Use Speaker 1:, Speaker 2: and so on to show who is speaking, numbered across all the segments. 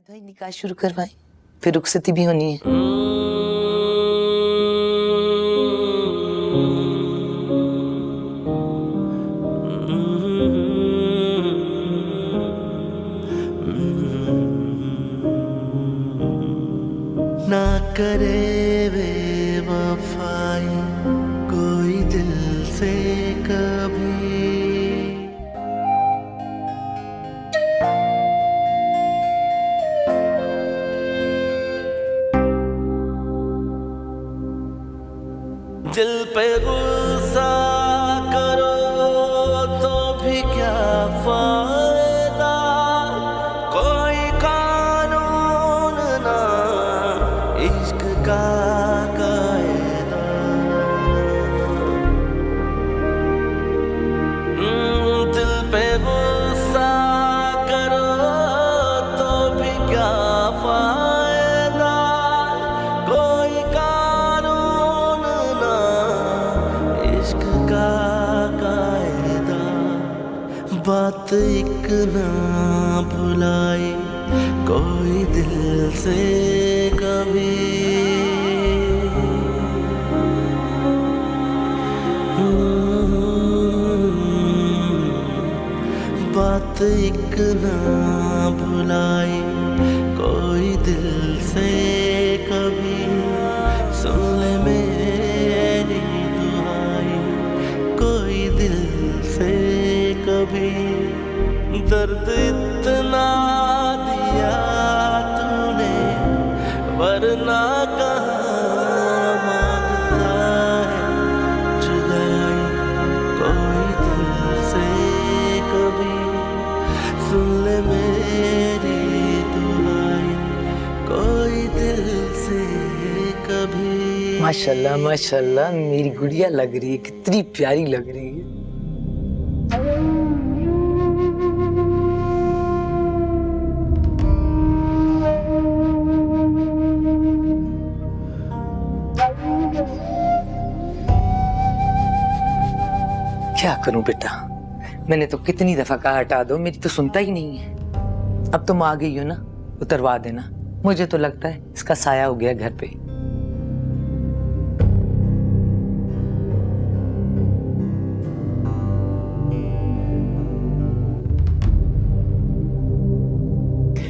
Speaker 1: धोई निकाह शुरू करवाएं, फिर रुखसती भी होनी है।
Speaker 2: ना करे बेवफाई कोई दिल से कभी। दिल पे गुस्सा करो तो भी क्या फायदा, कोई कानून ना इश्क का कायदा। दिल पे गुस्सा करो तो भी क्या फायदा, कोई कानून ना इश्क का कायदा। बात एक ना भुलाई कोई दिल से कभी। बात एक ना भुलाई कोई दिल से कभी। सुन ले मेरी दुआई कोई दिल से कभी। दर्द इतना दिया तूने वरना कहाँ मांगता है जुदाई कोई दिल से कभी। सुन ले मेरी दुआई कोई दिल से कभी।
Speaker 1: माशाल्लाह माशाल्लाह, मेरी गुड़िया लग रही है, कितनी प्यारी लग रही है। क्या करूं बेटा, मैंने तो कितनी दफा कहा हटा दो, मेरी तो सुनता ही नहीं है। अब तुम आ गई हो ना, उतरवा देना। मुझे तो लगता है इसका साया हो गया घर पे।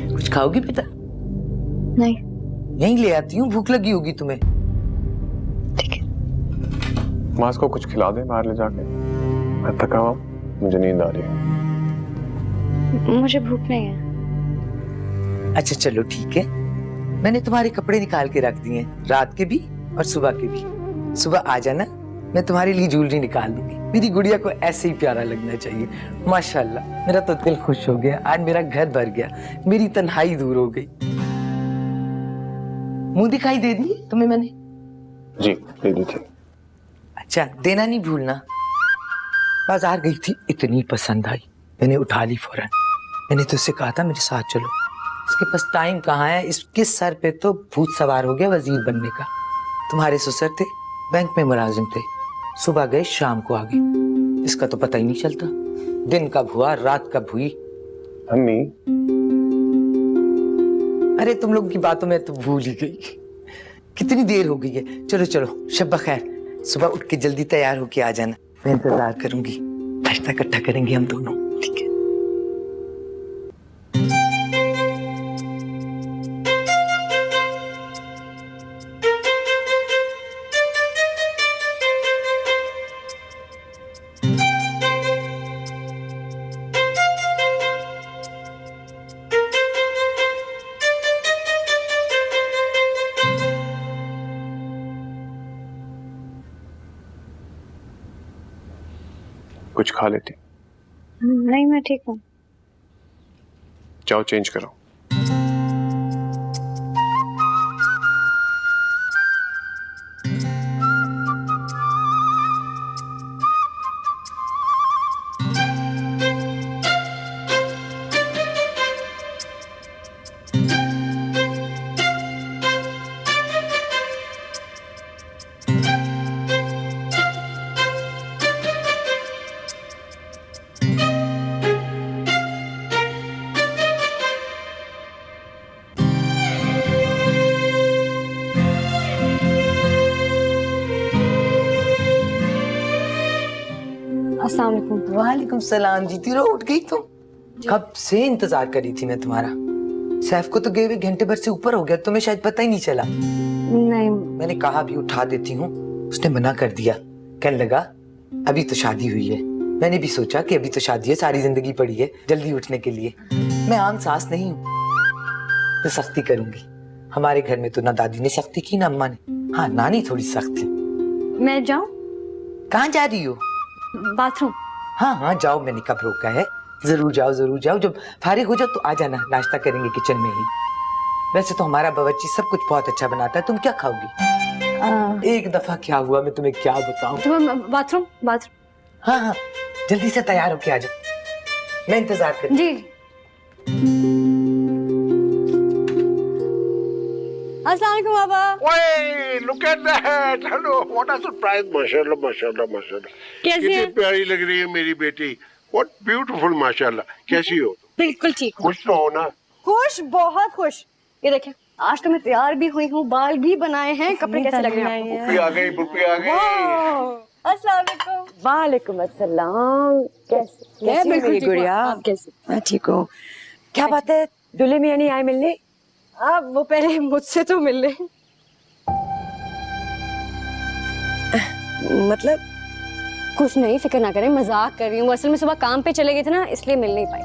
Speaker 1: कुछ खाओगी बेटा?
Speaker 3: नहीं।
Speaker 1: यहीं ले आती हूँ, भूख लगी होगी तुम्हें।
Speaker 3: ठीक है।
Speaker 4: मास को कुछ खिला दे बाहर ले जाके, मैं थका हुआ, मुझे नींद आ रही है।
Speaker 3: मुझे भूख नहीं है।
Speaker 1: अच्छा चलो ठीक है, मैंने तुम्हारे कपड़े निकाल के रख दिए हैं, रात के भी और सुबह के भी। सुबह आ जाना, मैं तुम्हारे लिए ज्वेलरी निकाल दूंगी। मेरी गुड़िया को ऐसे ही प्यारा लगना चाहिए। माशाल्लाह, मेरा तो दिल खुश हो गया, आज मेरा घर भर गया, मेरी तन्हाई दूर हो गई। मुंह दिखाई दे दी तुम्हें मैंने?
Speaker 4: जी दे दी थी।
Speaker 1: अच्छा, देना नहीं भूलना। बाजार गई थी, इतनी पसंद आई, मैंने उठा ली फौरन। मैंने तो उससे कहा था मेरे साथ चलो, इसके पास टाइम कहाँ है, इसके सर पे तो भूत सवार हो गया वजीर बनने का। तुम्हारे ससुर थे, बैंक में मुलाजिम थे, सुबह गए शाम को आ गए, इसका तो पता ही नहीं चलता। दिन कब हुआ रात कब हुई।
Speaker 4: अम्मी,
Speaker 1: अरे तुम लोगों की बातों में तो भूल ही गई, कितनी देर हो गई है। चलो चलो, शब्बा खैर, सुबह उठ के जल्दी तैयार होके आ जाना, मैं इंतजार करूंगी। नाश्ता इकट्ठा करेंगे हम दोनों, ठीक है?
Speaker 4: कुछ खा लेती?
Speaker 3: नहीं, मैं ठीक हूँ।
Speaker 4: जाओ चेंज करो।
Speaker 3: अस्सलाम वालेकुम।
Speaker 1: वालेकुम सलाम। जीती रहो, उठ गई तुम? कब से इंतजार करी थी मैं तुम्हारा। सैफ को तो गए हुए घंटे भर से ऊपर हो गया, तुम्हें शायद पता ही नहीं चला।
Speaker 3: नहीं,
Speaker 1: मैंने कहा भी उठा देती हूँ, उसने मना कर दिया। कहने लगा अभी तो शादी हुई है। मैंने भी सोचा कि अभी तो शादी है, सारी जिंदगी पड़ी है जल्दी उठने के लिए। मैं आम सास नहीं हूँ तो सख्ती करूंगी। हमारे घर में तो ना दादी ने सख्ती की ना अम्मा ने। हाँ, नानी थोड़ी सख्त थी।
Speaker 3: मैं जाऊं?
Speaker 1: कहाँ जा रही हो?
Speaker 3: बाथरूम।
Speaker 1: हाँ हाँ जाओ, मैंने कब रोका है। जरूर जाओ जरूर जाओ, जब फारिग हो जाओ तो आ जाना, नाश्ता करेंगे किचन में ही। वैसे तो हमारा बावर्ची सब कुछ बहुत अच्छा बनाता है। तुम क्या खाओगी? एक दफा क्या हुआ मैं तुम्हें क्या बताऊं।
Speaker 3: Bathroom bathroom.
Speaker 1: हाँ हाँ जल्दी से तैयार होके आ जाओ, मैं इंतजार कर।
Speaker 3: जी। अस्सलाम वालेकुम बाबा।
Speaker 5: Wait, look at that! Hello, what a surprise! माशाल्लाह, माशाल्लाह, माशाल्लाह।
Speaker 3: कैसी
Speaker 5: कितनी
Speaker 3: है?
Speaker 5: प्यारी लग रही है मेरी बेटी। What beautiful, माशाल्लाह। कैसी हो?
Speaker 3: बिल्कुल ठीक हूँ।
Speaker 5: खुश तो हो ना?
Speaker 3: खुश, बहुत खुश। ये देखिए, आज तो मैं तैयार भी हुई हूँ, बाल भी बनाए हैं। कपड़े कैसे लग रहे हैं
Speaker 5: पुप्पी आ गई, पुप्पी आ गई।
Speaker 3: आपको? अस्सलाम वालेकुम।
Speaker 6: वालेकुम अस्सलाम। कैसी है मेरी गुड़िया?
Speaker 3: आप कैसे?
Speaker 6: मैं ठीक हूँ। क्या बात है, दूल्हे मियां नहीं आए मिलने?
Speaker 3: आप वो पहले मुझसे तो मिल ले।
Speaker 6: मतलब?
Speaker 3: कुछ नहीं, फिक्र ना करें, मजाक कर रही हूँ। असल में सुबह काम पे चले गए थे ना, इसलिए मिल नहीं पाई।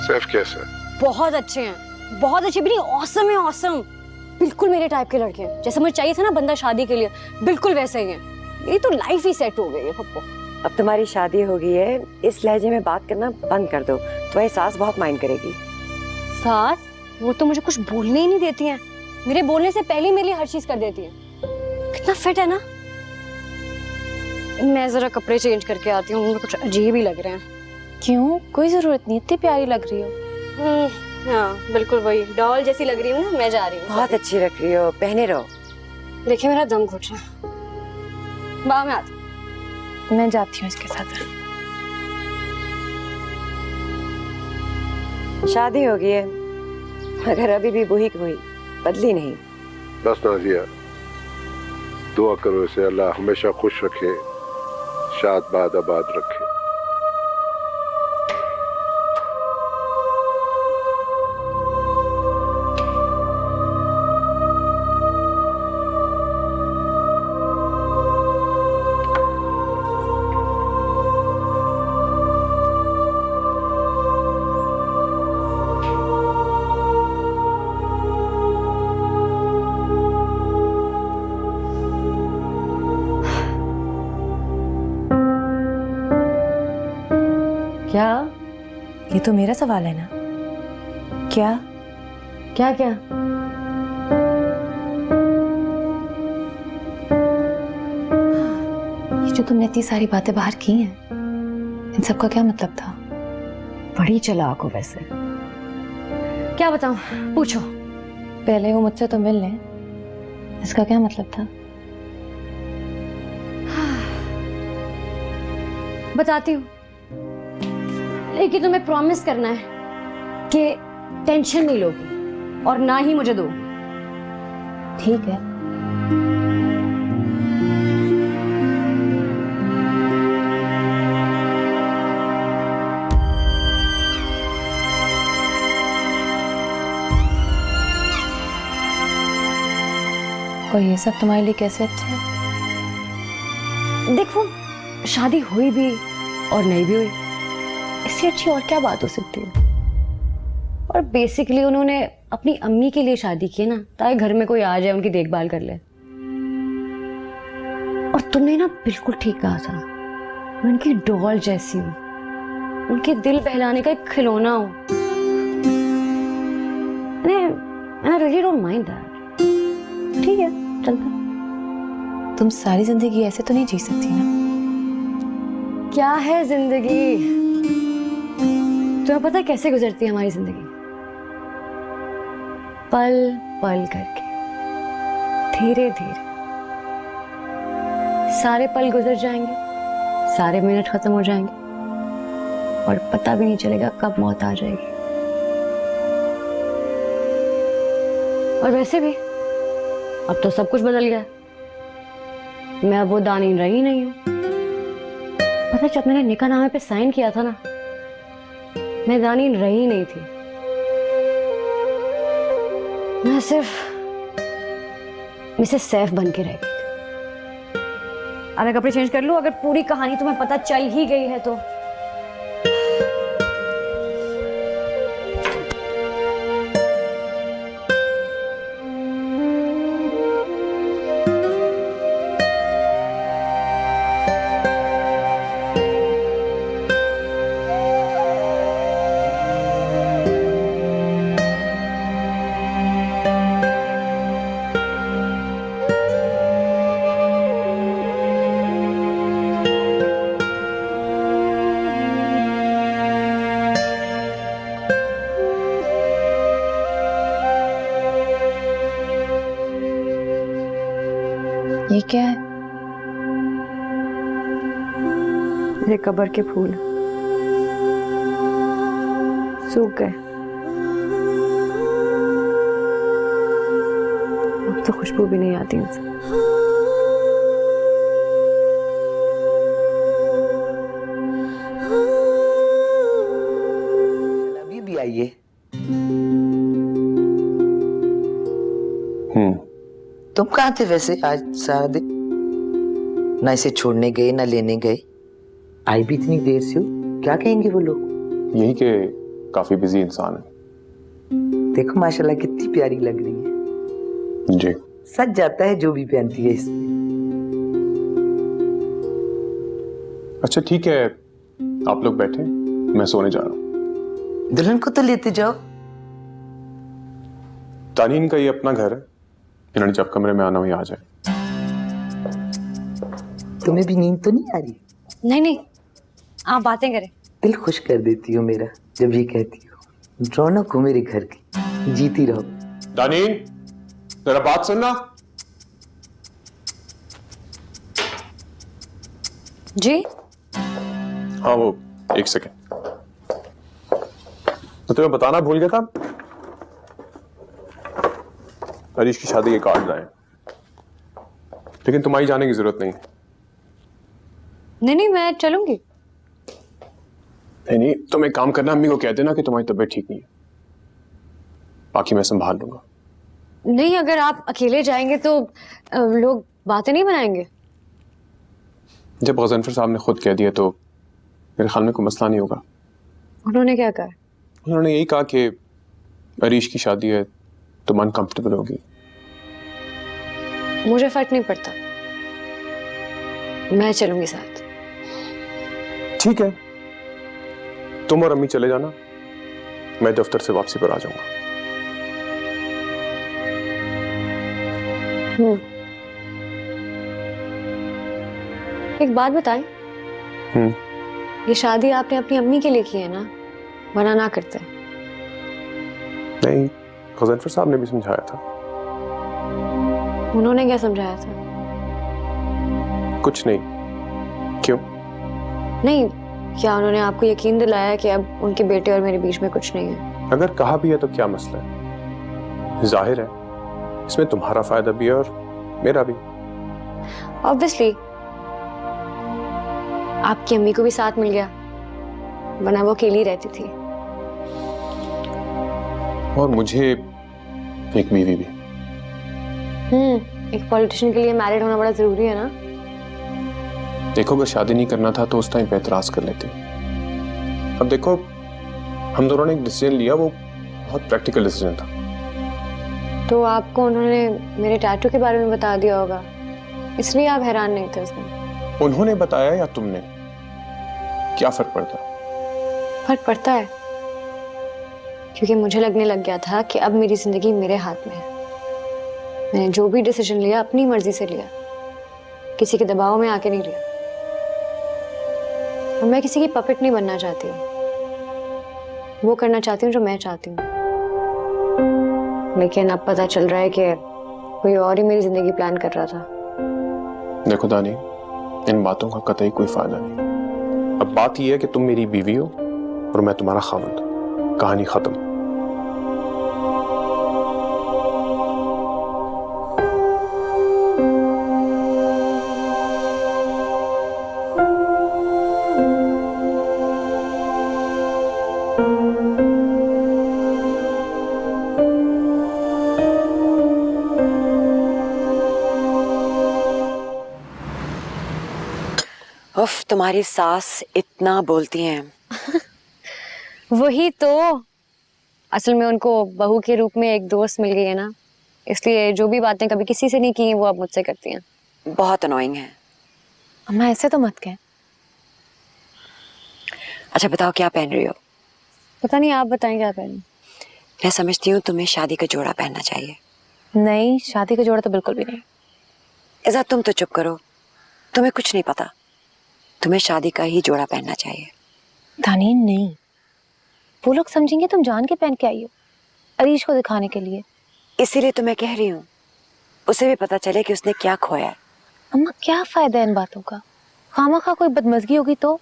Speaker 5: सैफ कैसा है?
Speaker 3: बहुत अच्छे हैं, बहुत अच्छे भी नहीं, ऑसम है, ऑसम। बिल्कुल मेरे टाइप के लड़के हैं, जैसे मुझे चाहिए था ना बंदा शादी के लिए, बिल्कुल वैसे ही हैं। मेरी तो लाइफ ही सेट हो गई है पप्पू।
Speaker 6: अब तुम्हारी शादी हो गई है, इस लहजे में बात करना बंद कर दो, तुम्हारी सास बहुत माइंड करेगी।
Speaker 3: सास? वो तो मुझे कुछ बोलने ही नहीं देती हैं। मेरे बोलने से पहले ही मेरे लिए हर चीज कर देती है। कितना फिट है ना। मैं जरा कपड़े चेंज करके आती हूँ, मुझे कुछ अजीब ही लग रहे हैं।
Speaker 7: क्यों? कोई जरूरत नहीं, इतनी प्यारी लग रही हो।
Speaker 3: हाँ बिल्कुल वही डॉल जैसी लग रही हूँ ना। मैं जा रही हूँ।
Speaker 6: बहुत अच्छी लग रही हो, पहने रहो।
Speaker 3: देखिए मेरा दम घुट रहा है। बाहर में आती।
Speaker 7: मैं जाती हूँ इसके साथ।
Speaker 6: शादी हो गई है मगर अभी भी वही की वही, बदली नहीं।
Speaker 5: बस नाजिया, दुआ करो इसे अल्लाह हमेशा खुश रखे, शाद बाद आबाद रखे।
Speaker 7: क्या? ये तो मेरा सवाल है ना। क्या
Speaker 3: क्या क्या?
Speaker 7: ये जो तुमने इतनी सारी बातें बाहर की हैं, इन सब का क्या मतलब था?
Speaker 6: बड़ी चालाक हो वैसे।
Speaker 3: क्या बताऊं? पूछो।
Speaker 7: पहले वो मुझसे तो मिल लें, इसका क्या मतलब था?
Speaker 3: बताती हूँ, लेकिन तुम्हें प्रॉमिस करना है कि टेंशन नहीं लोगी और ना ही मुझे दोगी।
Speaker 7: ठीक है। और ये सब तुम्हारे लिए कैसे अच्छा है?
Speaker 3: देखो, शादी हुई भी और नहीं भी हुई, इससे अच्छी और क्या बात हो सकती है। और बेसिकली उन्होंने अपनी अम्मी के लिए शादी की है ना, ताकि घर में कोई आ जाए उनकी देखभाल कर ले। और तुमने ना बिल्कुल ठीक कहा था, मैं उनकी डॉल जैसी हूँ, उनके दिल बहलाने का एक खिलौना हूँ। I really don't mind that. ठीक है, चलता।
Speaker 7: तुम सारी जिंदगी ऐसे तो नहीं जी सकती ना।
Speaker 3: क्या है जिंदगी? तुम्हें पता है कैसे गुजरती है हमारी जिंदगी? पल पल करके, धीरे धीरे। सारे पल गुजर जाएंगे, सारे मिनट खत्म हो जाएंगे और पता भी नहीं चलेगा कब मौत आ जाएगी। और वैसे भी अब तो सब कुछ बदल गया। मैं अब वो दानीन रही नहीं हूं। पता है, जब मैंने निकाहनामे पे साइन किया था ना, मैं दानी रही नहीं थी। मैं सिर्फ मिसेस सैफ बन के रह गई थी। अब मैं कपड़े चेंज कर लूं, अगर पूरी कहानी तुम्हें पता चल ही गई है तो।
Speaker 7: ये क्या है?
Speaker 3: मेरे कब्र के फूल सूख गए, अब तो खुशबू भी नहीं आती उनसे।
Speaker 1: अभी भी आइए। तुम कहाँ थे वैसे आज सारा दिन? ना इसे छोड़ने गए ना लेने गए। आई भी इतनी देर से हो, क्या कहेंगे वो लोग?
Speaker 4: यही कि काफी बिजी इंसान है।
Speaker 1: देखो माशाल्लाह कितनी प्यारी लग रही है।
Speaker 4: जी।
Speaker 1: सच जाता है जो भी पहनती है इसमें।
Speaker 4: अच्छा ठीक है, आप लोग बैठे, मैं सोने जा रहा हूँ।
Speaker 1: दुल्हन को तो लेते जाओ।
Speaker 4: तानीन का ये अपना घर है, इन्होंने जब कमरे में आना वही आ जाए।
Speaker 1: तुम्हें भी नींद तो नहीं आ रही?
Speaker 3: नहीं नहीं, आप बातें करें।
Speaker 1: दिल खुश कर देती हो मेरा जब ये कहती हो रौनक हो मेरे घर की, जीती रहो।
Speaker 4: तानीन जरा बात सुनना।
Speaker 3: जी
Speaker 4: हाँ वो एक सेकेंड, तो तुम्हें बताना भूल गया था, हरीश की शादी के कार्ड लाए, लेकिन तुम्हारी जाने की जरूरत नहीं है।
Speaker 3: नहीं नहीं, मैं चलूंगी।
Speaker 4: नहीं, तुम एक काम करना, अम्मी को कह देना कि तुम्हारी तबीयत ठीक नहीं है, बाकी मैं संभाल लूंगा।
Speaker 3: नहीं, अगर आप अकेले जाएंगे तो लोग बातें नहीं बनाएंगे।
Speaker 4: जब गज़नफर साहब ने खुद कह दिया तो मेरे ख्याल में कोई मसला नहीं होगा।
Speaker 3: उन्होंने क्या कहा?
Speaker 4: उन्होंने यही कहा कि हरीश की शादी है, तुम अनकंफर्टेबल होगी।
Speaker 3: मुझे फर्क नहीं पड़ता, मैं चलूंगी साथ।
Speaker 4: ठीक है, तुम और अम्मी चले जाना, मैं दफ्तर से वापसी पर आ जाऊंगा।
Speaker 3: एक बात बताएं, ये शादी आपने अपनी अम्मी के लिए की है ना, वरना ना करते?
Speaker 4: नहीं, गज़नफर साहब ने भी समझाया था।
Speaker 3: उन्होंने क्या समझाया था?
Speaker 4: कुछ नहीं। क्यों?
Speaker 3: नहीं, क्या उन्होंने आपको यकीन दिलाया कि अब उनके बेटे और मेरे बीच में कुछ नहीं है?
Speaker 4: अगर कहा भी है तो क्या मसला है? जाहिर है इसमें तुम्हारा फायदा भी है और मेरा भी।
Speaker 3: ऑब्वियसली आपकी अम्मी को भी साथ मिल गया, वरना वो अकेली रहती थी।
Speaker 4: और मुझे एक बीवी भी।
Speaker 3: एक पॉलिटिशियन के लिए मैरिड होना बड़ा जरूरी है ना।
Speaker 4: देखो, अगर शादी नहीं करना था तो उस टाइम पे एतराज कर लेते। अब देखो, हम दोनों ने एक डिसीजन लिया, वो बहुत प्रैक्टिकल डिसीजन था।
Speaker 3: तो आपको उन्होंने मेरे टैटू के बारे में बता दिया होगा, इसलिए आप हैरान नहीं थे उस दिन।
Speaker 4: उन्होंने बताया या तुमने? क्या फर्क पड़ता?
Speaker 3: फर्क पड़ता है, क्योंकि मुझे लगने लग गया था कि अब मेरी जिंदगी मेरे हाथ में है। मैंने जो भी डिसीजन लिया अपनी मर्जी से लिया, किसी के दबाव में आके नहीं लिया। और मैं किसी की पपेट नहीं बनना चाहती, वो करना चाहती हूँ जो मैं चाहती हूँ। लेकिन अब पता चल रहा है कि कोई और ही मेरी जिंदगी प्लान कर रहा था।
Speaker 4: देखो दानी, इन बातों का कतई कोई फायदा नहीं। अब बात यह है कि तुम मेरी बीवी हो और मैं तुम्हारा खावंद। कहानी खत्म।
Speaker 6: उफ, तुम्हारी सास इतना बोलती हैं।
Speaker 3: वही तो, असल में उनको बहू के रूप में एक दोस्त मिल गई है ना, इसलिए जो भी बातें कभी किसी से नहीं की वो अब मुझसे करती हैं।
Speaker 6: बहुत अनोइंग है।
Speaker 7: अम्मा ऐसे तो मत कहें।
Speaker 6: अच्छा बताओ, क्या पहन रही हो?
Speaker 3: पता नहीं, आप बताएं क्या पहनूं।
Speaker 6: मैं समझती हूँ तुम्हें शादी का जोड़ा पहनना चाहिए।
Speaker 7: नहीं, शादी का जोड़ा तो बिल्कुल भी नहीं।
Speaker 6: इज़ा तुम तो चुप करो, तुम्हें कुछ नहीं पता। तुम्हें शादी का ही जोड़ा पहनना चाहिए।
Speaker 7: दानीन नहीं, वो लोग समझेंगे तुम जान के पहन के आई हो अरीश को दिखाने के लिए।
Speaker 6: इसीलिए तो मैं कह रही हूँ, उसे भी पता चले कि उसने क्या खोया है।
Speaker 7: अम्मा क्या फायदा है इन बातों का, खामखा कोई बदमजगी होगी तो।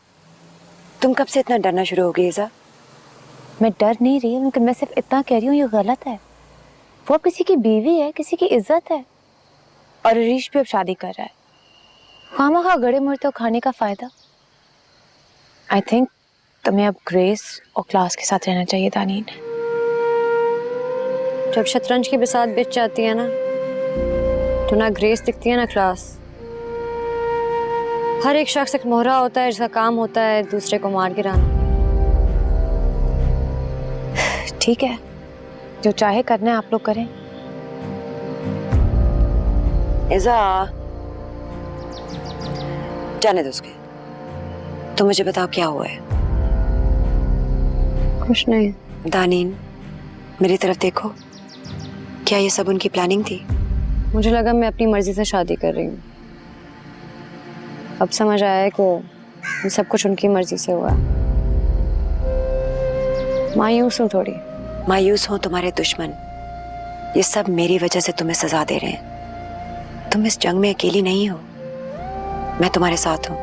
Speaker 6: तुम कब से इतना डरना शुरू हो गई इज़ा?
Speaker 7: मैं डर नहीं रही, लेकिन मैं सिर्फ इतना कह रही हूँ ये गलत है। वो अब किसी की बीवी है, किसी की इज्जत है, और अरीश भी अब शादी कर रहा है। खामखा गड़े मुड़ते खाने का फायदा। आई थिंक तुम्हें अब ग्रेस और क्लास के साथ रहना चाहिए दानीन।
Speaker 3: जब शतरंज की बिसात बिछ जाती है ना, तो ना ग्रेस दिखती है ना क्लास। हर एक शख्स एक मोहरा होता है जिसका काम होता है दूसरे को मार गिराना।
Speaker 7: ठीक है, जो चाहे करना है आप लोग करें।
Speaker 6: इज़ा, जाने दो उसके। तुम मुझे बताओ क्या हुआ है?
Speaker 3: कुछ नहीं।
Speaker 6: दानीन, मेरी तरफ देखो। क्या ये सब उनकी प्लानिंग थी?
Speaker 3: मुझे लगा मैं अपनी मर्जी से शादी कर रही हूँ। अब समझ आया है कि सब कुछ उनकी मर्जी से हुआ। मायूस हूँ थोड़ी।
Speaker 6: मायूस हो तुम्हारे दुश्मन। ये सब मेरी वजह से तुम्हें सजा दे रहे हैं। तुम इस जंग में अकेली नहीं हो, मैं तुम्हारे साथ हूँ।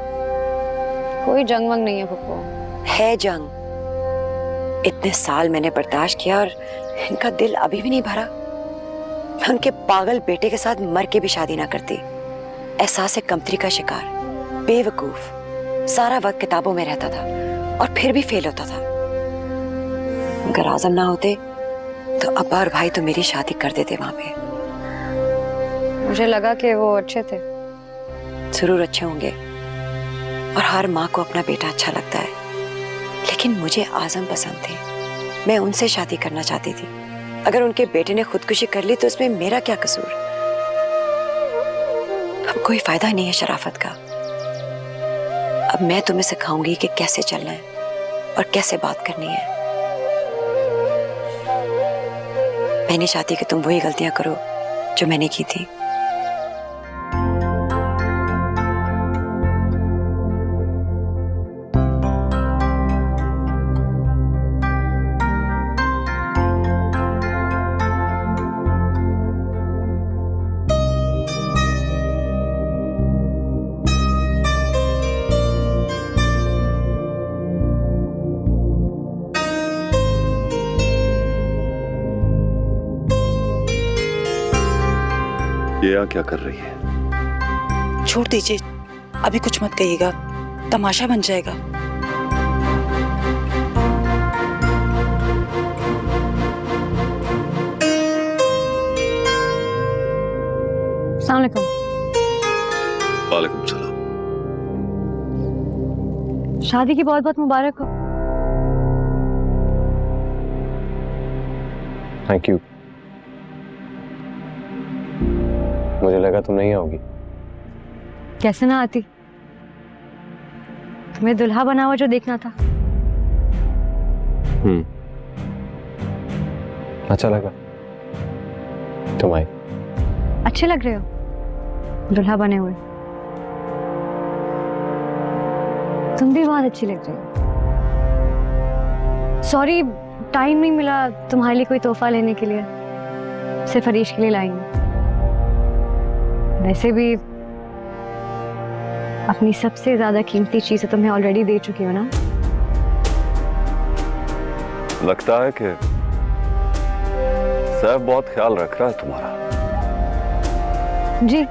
Speaker 3: कोई जंग वंग नहीं है पप्पू।
Speaker 6: है जंग। इतने साल मैंने बर्दाश्त किया और इनका दिल अभी भी नहीं भरा। मैं उनके पागल बेटे के साथ मर के भी शादी ना करती। एहसास कमतरी का शिकार, बेवकूफ, सारा वक्त किताबों में रहता था और फिर भी फेल होता था। अगर आजम ना होते तो अब्बा और भाई तो मेरी शादी कर देते वहां पे।
Speaker 3: मुझे लगा कि वो अच्छे थे।
Speaker 6: जरूर अच्छे होंगे, और हर माँ को अपना बेटा अच्छा लगता है, लेकिन मुझे आजम पसंद थे। मैं उनसे शादी करना चाहती थी। अगर उनके बेटे ने खुदकुशी कर ली तो इसमें मेरा क्या कसूर? अब कोई फायदा नहीं है शराफत का। अब मैं तुम्हें सिखाऊंगी कि कैसे चलना है और कैसे बात करनी है। मैं नहीं चाहती कि तुम वही गलतियां करो जो मैंने की थी।
Speaker 8: ये यहाँ क्या कर रही है?
Speaker 9: छोड़ दीजिए, अभी कुछ मत कहिएगा, तमाशा बन जाएगा।
Speaker 3: अस्सलाम वालेकुम।
Speaker 8: वालेकुम सलाम।
Speaker 3: शादी की बहुत बहुत मुबारक हो।
Speaker 4: Thank you. मुझे लगा तुम नहीं आओगी।
Speaker 3: कैसे ना आती, तुम्हें दुल्हा बना हुआ जो देखना था।
Speaker 4: अच्छा लगा तुम आई।
Speaker 3: अच्छे लग रहे हो दुल्हा बने हुए। तुम भी बहुत अच्छी लग रही हो। सॉरी, टाइम नहीं मिला तुम्हारे लिए कोई तोहफा लेने के लिए, सिर्फ अरीश के लिए लाई हूं। वैसे भी अपनी सबसे ज्यादा कीमती चीज तुम्हें ऑलरेडी दे चुकी हो ना।
Speaker 8: लगता है कि सैफ बहुत ख्याल रख रहा है तुम्हारा।
Speaker 3: जी,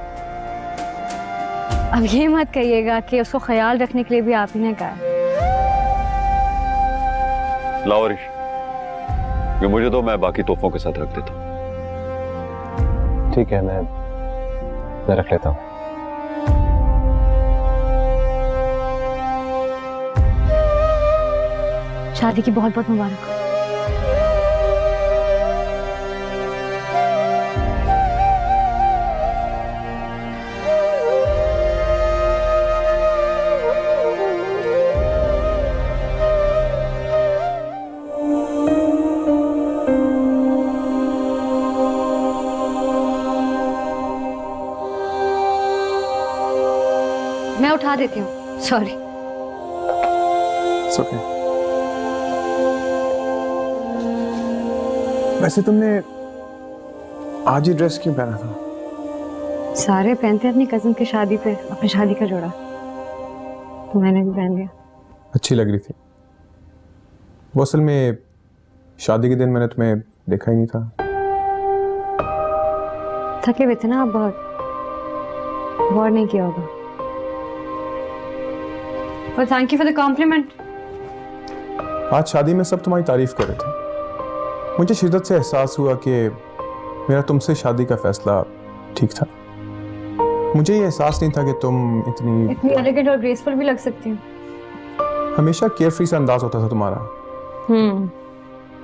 Speaker 3: अब ये मत कहिएगा कि उसको ख्याल रखने के लिए भी आप ही ने कहा।
Speaker 8: लाओ अरीश, ये मुझे दो, मैं बाकी तोहफों के साथ रख देता हूँ।
Speaker 4: ठीक है, मैं रख लेता हूँ।
Speaker 3: शादी की बहुत बहुत मुबारक हो। मैं उठा देती हूँ, सॉरी।
Speaker 4: It's okay. वैसे तुमने आज ही ड्रेस क्यों पहना था?
Speaker 3: सारे पहनते हैं अपनी कजन की शादी पे अपनी शादी का जोड़ा, तो मैंने भी पहन लिया।
Speaker 4: अच्छी लग रही थी। वो असल में शादी के दिन मैंने तुम्हें देखा ही नहीं था।
Speaker 3: थके हुए थे ना आप बहुत, गौर नहीं किया होगा। और thank you for the compliment.
Speaker 4: आज शादी में सब तुम्हारी तारीफ कर रहे थे। मुझे शिद्दत से एहसास हुआ कि मेरा तुमसे शादी का फैसला ठीक था। मुझे ये एहसास नहीं था कि तुम इतनी
Speaker 3: एलिगेंट और ग्रेसफुल भी लग सकती हो।
Speaker 4: हमेशा केयरफ्री सा अंदाज होता था तुम्हारा।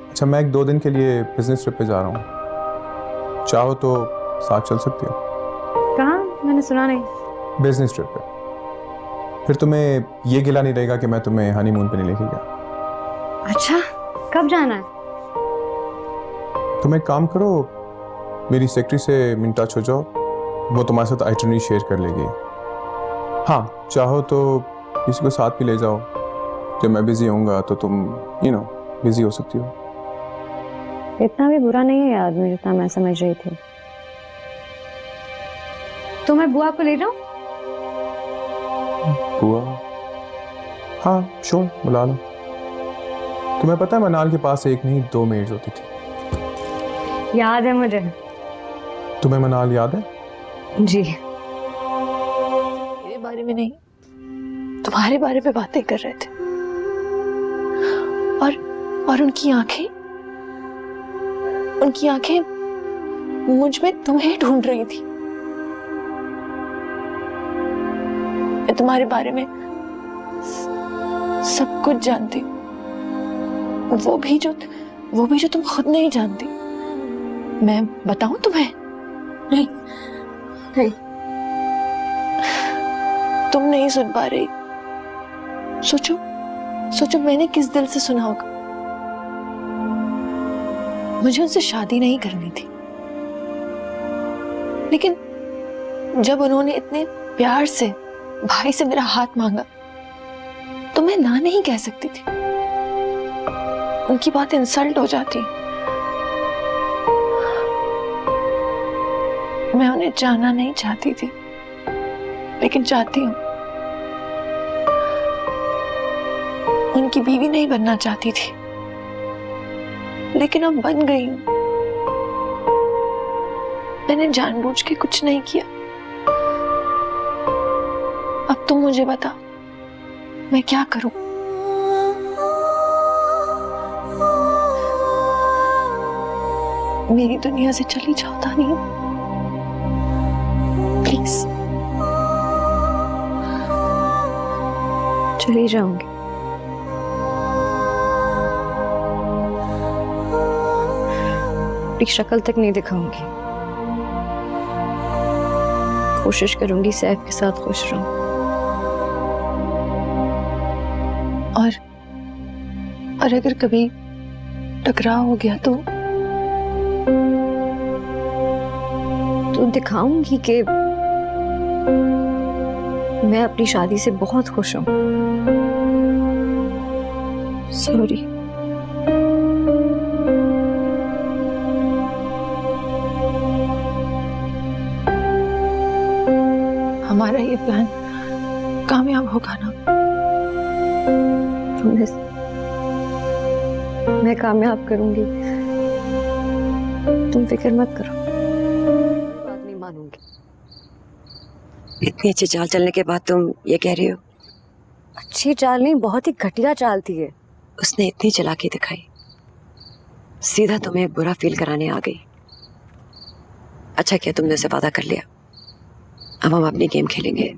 Speaker 4: अच्छा, मैं 1-2 दिन के लिए बिजनेस ट्रिप पे जा रहा हूँ, चाहो तो साथ चल सकती हो।
Speaker 3: कहाँ? मैंने सुना नहीं।
Speaker 4: बिजनेस ट्रिप पे। फिर तुम्हें ये गिला नहीं रहेगा कि मैं तुम्हें हनीमून पे नहीं लेके गया।
Speaker 3: अच्छा, कब जाना है?
Speaker 4: तुम एक काम करो, मेरी सेक्रेटरी से इन टच हो जाओ, वो तुम्हारे साथ आइटनरी शेयर कर लेगी। हाँ, चाहो तो किसी को साथ भी ले जाओ। जब मैं बिजी होऊंगा तो तुम बिजी हो सकती हो।
Speaker 3: इतना भी बुरा नहीं है यार, जितना मैं समझ रही थी। तो मैं बुआ को ले जाऊं?
Speaker 4: बुआ? हाँ श्योर, बुला लो। तुम्हें पता है मनाल के पास एक नहीं 2 मेड्स होती थी।
Speaker 3: याद है मुझे।
Speaker 4: तुम्हें मनाल याद है?
Speaker 3: जी।
Speaker 7: मेरे बारे में नहीं, तुम्हारे बारे में बातें कर रहे थे। और उनकी आंखें मुझ में तुम्हें ढूंढ रही थी। मैं तुम्हारे बारे में सब कुछ जानती हूँ, वो भी जो तुम खुद नहीं जानती। मैं बताऊं तुम्हें?
Speaker 3: नहीं।
Speaker 7: तुम नहीं सुन पा रही। सोचो मैंने किस दिल से सुना होगा। मुझे उनसे शादी नहीं करनी थी, लेकिन जब उन्होंने इतने प्यार से भाई से मेरा हाथ मांगा तो मैं ना नहीं कह सकती थी। उनकी बात इंसल्ट हो जाती। मैं उन्हें जाना नहीं चाहती थी, लेकिन चाहती हूँ। उनकी बीवी नहीं बनना चाहती थी, लेकिन अब बन गई हूँ। मैंने जानबूझ के कुछ नहीं किया। अब तुम मुझे बता, मैं क्या करूं? मेरी दुनिया से चली जाओ तानिया, प्लीज।
Speaker 3: चली जाऊंगी। एक शक्ल तक नहीं दिखाऊंगी। कोशिश करूंगी सैफ के साथ खुश रहूं।
Speaker 7: और अगर कभी टकराव हो गया तो
Speaker 3: दिखाऊंगी कि मैं अपनी शादी से बहुत खुश हूं। सॉरी।
Speaker 7: हमारा ये प्लान कामयाब होगा ना?
Speaker 3: मैं कामयाब करूंगी, तुम फिक्र मत करो। बात नहीं मानूंगी।
Speaker 6: इतनी अच्छी चाल चलने के बाद तुम ये कह रही हो?
Speaker 3: अच्छी चाल नहीं, बहुत ही घटिया चाल थी ये।
Speaker 6: उसने इतनी चालाकी दिखाई, सीधा तुम्हें बुरा फील कराने आ गई। अच्छा किया तुमने उसे वादा कर लिया। अब हम अपनी गेम खेलेंगे।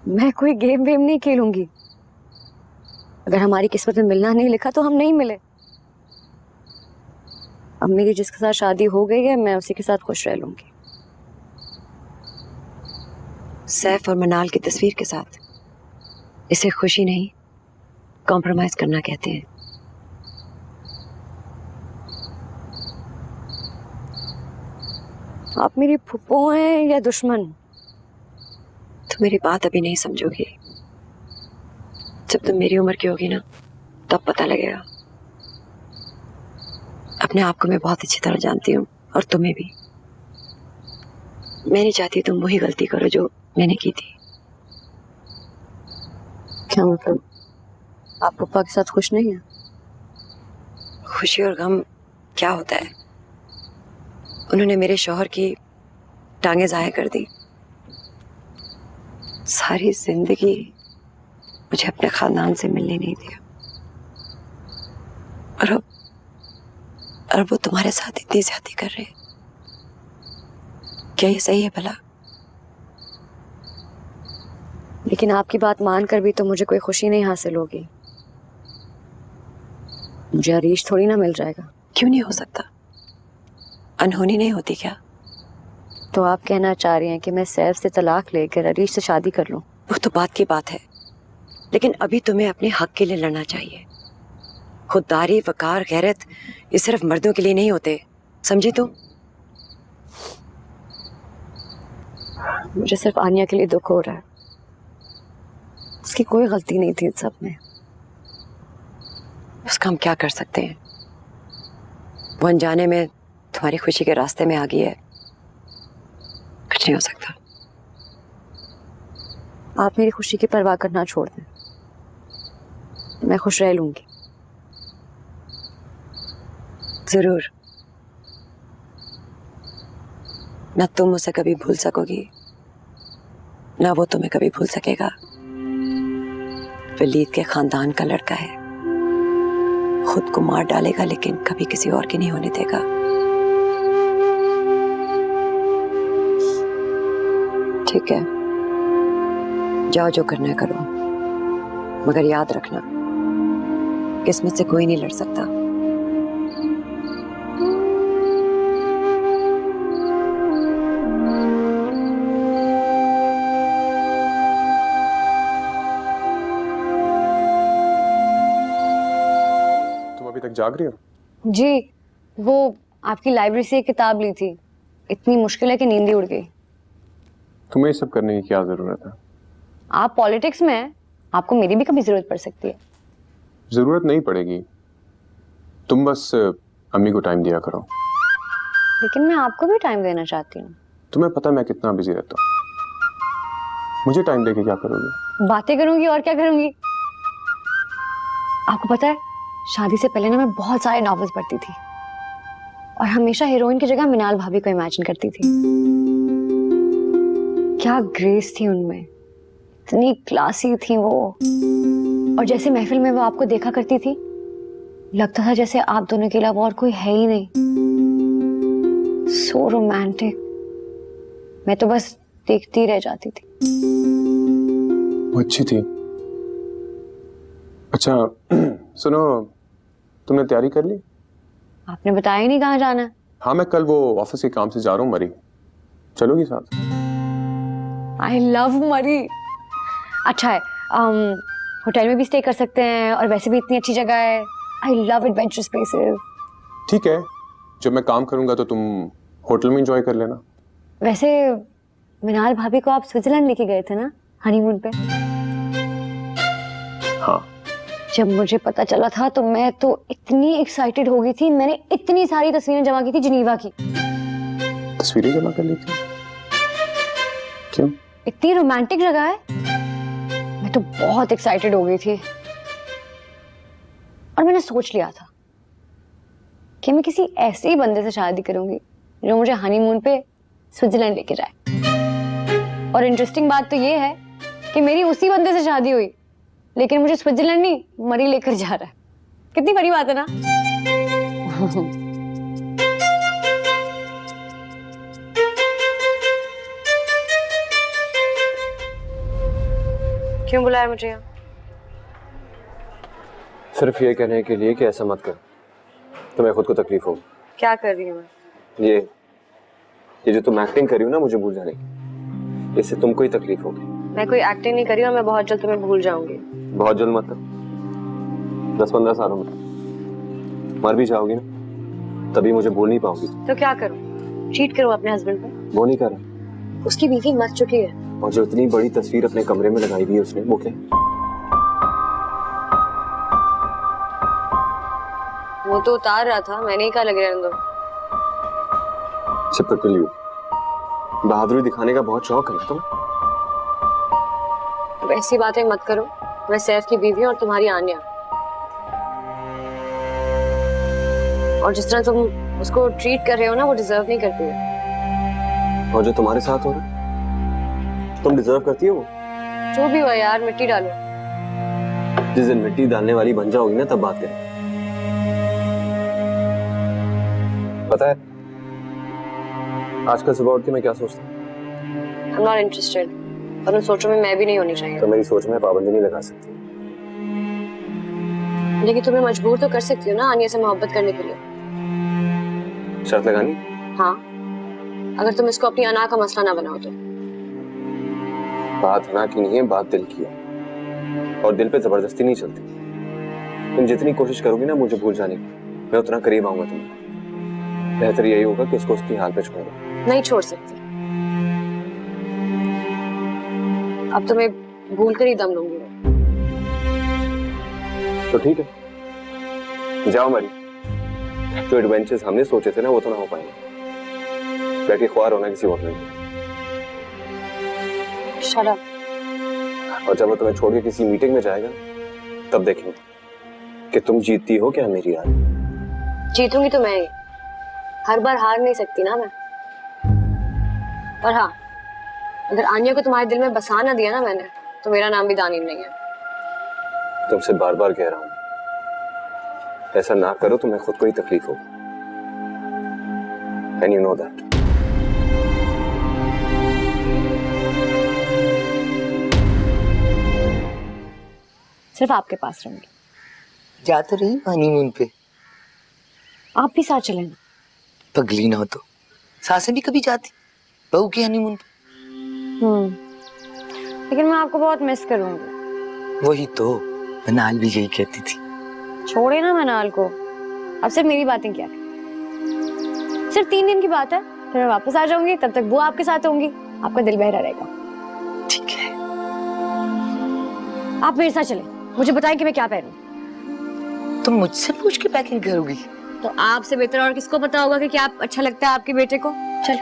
Speaker 3: मैं कोई गेम वेम नहीं खेलूंगी। अगर हमारी किस्मत में मिलना नहीं लिखा तो हम नहीं मिले। अब मेरी जिसके साथ शादी हो गई है मैं उसी के साथ खुश रह लूंगी।
Speaker 6: सैफ और मनाल की तस्वीर के साथ। इसे खुशी नहीं, कॉम्प्रोमाइज करना कहते हैं।
Speaker 3: आप मेरी फुप्पो हैं या दुश्मन?
Speaker 6: तुम मेरी बात अभी नहीं समझोगी। जब तुम मेरी उम्र की होगी ना, तब पता लगेगा। अपने आप को मैं बहुत अच्छी तरह जानती हूँ, और तुम्हें भी। मैं नहीं चाहती तुम वही गलती करो जो मैंने की थी।
Speaker 3: क्या मतलब? आप पप्पा के साथ खुश नहीं है?
Speaker 6: खुशी और गम क्या होता है? उन्होंने मेरे शौहर की टांगे ज़ाया कर दी। सारी जिंदगी मुझे अपने खानदान से मिलने नहीं दिया, और अब वो तुम्हारे साथ इतनी ज्यादती कर रहे हैं। क्या ये सही है भला?
Speaker 3: लेकिन आपकी बात मानकर भी तो मुझे कोई खुशी नहीं हासिल होगी। मुझे अरीश थोड़ी ना मिल जाएगा।
Speaker 6: क्यों नहीं हो सकता? अनहोनी नहीं होती क्या?
Speaker 3: तो आप कहना चाह रही हैं कि मैं सैफ से तलाक लेकर अरीश से शादी कर लूं?
Speaker 6: वो तो बात की बात है, लेकिन अभी तुम्हें अपने हक के लिए लड़ना चाहिए। खुददारी, वकार, गैरत ये सिर्फ मर्दों के लिए नहीं होते, समझी तुम?
Speaker 3: मुझे सिर्फ आनिया के लिए दुख हो रहा है। उसकी कोई गलती नहीं थी इस सब में।
Speaker 6: उसका हम क्या कर सकते हैं? वो अनजाने में तुम्हारी खुशी के रास्ते में आ गई है, कुछ नहीं हो सकता।
Speaker 3: आप मेरी खुशी की परवाह करना छोड़ दें, मैं खुश रह लूंगी।
Speaker 6: जरूर। ना तुम उसे कभी भूल सकोगी, ना वो तुम्हें कभी भूल सकेगा। वलीद के खानदान का लड़का है, खुद को मार डालेगा लेकिन कभी किसी और की नहीं होने देगा। ठीक है, जाओ जो करना है करो, मगर याद रखना किस्मत से कोई नहीं लड़ सकता।
Speaker 4: तुम अभी तक जाग रही हो?
Speaker 3: जी, वो आपकी लाइब्रेरी से एक किताब ली थी, इतनी मुश्किल है कि नींद ही उड़ गई।
Speaker 4: तुम्हें ये सब करने की क्या जरूरत है?
Speaker 3: आप पॉलिटिक्स में हैं, आपको मेरी भी कभी जरूरत पड़ सकती है।
Speaker 4: जरूरत नहीं पड़ेगी, तुम बस अम्मी को टाइम दिया करो।
Speaker 3: लेकिन मैं आपको भी टाइम देना चाहती हूँ।
Speaker 4: तुम्हें पता मैं कितना बिजी रहता हूँ, मुझे टाइम देके क्या करोगी?
Speaker 3: बातें करूंगी और क्या करूंगी। आपको पता है, शादी से पहले ना मैं बहुत सारे नॉवेल्स पढ़ती थी और हमेशा हीरोइन की जगह मिनाल भाभी को इमेजिन करती थी। क्या ग्रेस थी उनमें, इतनी क्लासी थी वो। और जैसे महफिल में वो आपको देखा करती थी, लगता था जैसे आप दोनों के अलावा और कोई है ही नहीं। So romantic. मैं तो बस देखती रह जाती थी।
Speaker 4: वो अच्छी थी। अच्छा सुनो, तुमने तैयारी कर ली?
Speaker 3: आपने बताया ही नहीं कहाँ जाना है।
Speaker 4: हाँ, मैं कल वो ऑफिस के काम से जा रहा हूँ मरी, चलोगी साथ?
Speaker 3: आई लव मरी। अच्छा है, होटल में भी स्टे कर सकते हैं और वैसे भी इतनी अच्छी जगह है। I love adventurous places.
Speaker 4: ठीक है, जब मैं काम करूंगा तो तुम होटल में एंजॉय कर लेना।
Speaker 3: वैसे मिनाल भाभी को आप स्विट्जरलैंड लेके गए थे ना हनीमून पे?
Speaker 4: हाँ।
Speaker 3: जब मुझे पता चला था तो मैं तो इतनी एक्साइटेड हो गई थी, मैंने इतनी सारी तस्वीरें जमा की थी जिनीवा की।
Speaker 4: तस्वीरें जमा कर ली थी? क्यों?
Speaker 3: इतनी रोमांटिक जगह है, मैं तो बहुत एक्साइटेड हो गई थी। और मैंने सोच लिया था कि मैं किसी ऐसे ही बंदे से शादी करूंगी जो मुझे हनीमून पे स्विट्जरलैंड लेके जाए। और इंटरेस्टिंग बात तो ये है कि मेरी उसी बंदे से शादी हुई, लेकिन मुझे स्विट्जरलैंड नहीं मरी लेकर जा रहा है। कितनी बड़ी बात है ना। क्यों बुलाया मुझे यहाँ?
Speaker 10: सिर्फ ये कहने के लिए कि ऐसा मत कर, तुम्हें खुद को तकलीफ होगी।
Speaker 3: क्या कर रही हूँ मैं?
Speaker 10: ये जो तुम एक्टिंग कर रही हो ना मुझे भूल जाने की, इससे तुमको ही तकलीफ होगी।
Speaker 3: मैं कोई एक्टिंग नहीं कर रही हूँ, मैं बहुत जल्द तुम्हें भूल जाऊंगी।
Speaker 10: बहुत जल्द मतलब 10-15 सालों में मर भी जाओगी ना, तभी मुझे भूल नहीं पाओगी।
Speaker 3: तो क्या करूँ? चीट करूँ अपने हस्बैंड पे?
Speaker 10: वो नहीं कर रहा।
Speaker 3: उसकी बीवी मर चुकी है।
Speaker 10: और जो इतनी बड़ी तस्वीर अपने कमरे में लगाई हुई है उसने, वो क्या?
Speaker 3: वो तो उतार रहा था, मैंने ही कहा लगे रहने दो।
Speaker 10: चुप कर लियो, बहादुरी दिखाने का बहुत शौक है ना तुम्हें?
Speaker 3: अब ऐसी बातें मत करो। मैं सैफ की बीवी हूँ और तुम्हारी आन्या। और जिस तरह तुम उसको ट्रीट कर रहे हो ना, वो डिजर्व नहीं करती है।
Speaker 10: और जो तुम्हारे साथ हो रहा है, तुम डिजर्व करती हो वो?
Speaker 3: जो भी हो यार, मिट्टी डालो।
Speaker 10: जिस दिन मिट्टी डालने वाली बन जाओगी ना, तब बात करें। पता है आजकल सुबह उठ के मैं क्या सोचता हूँ?
Speaker 3: I'm not interested। और उन सोचों में मैं भी नहीं होनी चाहिए।
Speaker 10: तो मेरी सोच में पाबंदी नहीं लगा सकती।
Speaker 3: लेकिन तुम्हें मजबूर तो कर सकती हो ना आनिया से मोहब्बत करने के लिए।
Speaker 10: शर्त लगानी?
Speaker 3: हाँ, अगर तुम इसको अपनी अना का मसला ना बनाओ तो।
Speaker 10: बात अना की नहीं है, बात दिल की है। और दिल पे जबरदस्ती नहीं चलती। तुम जितनी कोशिश करोगी ना मुझे भूल जाने की, मैं उतना करीब आऊंगा तुम्हें। बेहतर यही होगा कि उसको उसकी हाल पे छोड़ दो।
Speaker 3: नहीं छोड़ सकती। अब तो मैं भूल कर ही दम लूंगी।
Speaker 10: तो ठीक है, जाओ मरी। जो एडवेंचर्स हमने सोचे थे ना, वो तो ना हो पाएंगे। बैठ के ख्वार होना किसी और में।
Speaker 3: Shut up।
Speaker 10: और जब वो तुम्हें छोड़ के किसी मीटिंग में जाएगा, तब देखेंगे कि तुम जीतती हो क्या मेरी हार।
Speaker 3: जीतूंगी तो मैं ही। हर बार हार नहीं सकती ना मैं। और हाँ, अगर आन्या को तुम्हारे दिल में बसा ना दिया ना मैंने, तो मेरा नाम भी दानिम नहीं है।
Speaker 10: तुमसे बार बार कह रहा हूं, ऐसा ना करो, तुम्हें खुद को ही तकलीफ हो। And you know that।
Speaker 3: सिर्फ आपके पास रहूंगी।
Speaker 1: जा तो रही हनीमून पे।
Speaker 3: आप भी साथ चलें ना।
Speaker 1: पगली ना हो तो सासें भी कभी जाती बहू के हनीमून पे।
Speaker 3: लेकिन मैं आपको बहुत मिस करूंगी।
Speaker 1: वही तो मनाल भी यही कहती थी।
Speaker 3: छोड़े ना मनाल को। अब सिर्फ मेरी बातें क्या, सिर्फ 3 दिन की बात है, फिर मैं वापस आ जाऊंगी। तब तक वो आपके साथ होंगी, आपका दिल बहरा रहेगा।
Speaker 1: ठीक है,
Speaker 3: आप मेरे साथ चलें। मुझे बताएं कि मैं क्या पहनूं।
Speaker 1: तुम मुझसे पूछ के पैकिंग करोगी?
Speaker 3: तो आपसे बेहतर और किसको पता होगा कि क्या अच्छा लगता है आपके बेटे को। चल।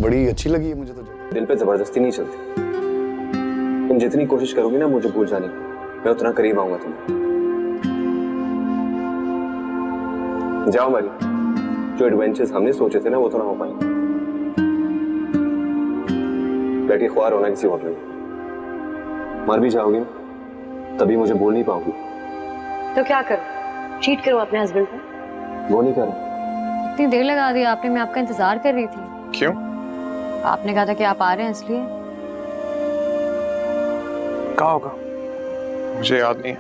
Speaker 11: बड़ी अच्छी लगी है मुझे तो जगह।
Speaker 10: दिल पे जबरदस्ती नहीं चलती। तुम जितनी कोशिश करोगी ना मुझे भूल जाने की, मैं उतना करीब आऊंगा तुम्हें। जाओ मरी। जो एडवेंचर्स हमने सोचे थे ना, वो तो ना हो पाएंगे। बैठ के ख्वार होना किसी और में। मर भी जाओगी ना, तभी मुझे भूल नहीं पाओगी।
Speaker 3: तो क्या करूं? चीट करो अपने हस्बैंड को।
Speaker 10: वो नहीं कर रहा।
Speaker 3: इतनी देर लगा दी आपने, मैं आपका इंतजार कर रही थी।
Speaker 4: क्यों?
Speaker 3: आपने कहा था कि आप आ रहे हैं इसलिए।
Speaker 4: कहा होगा, मुझे याद नहीं है।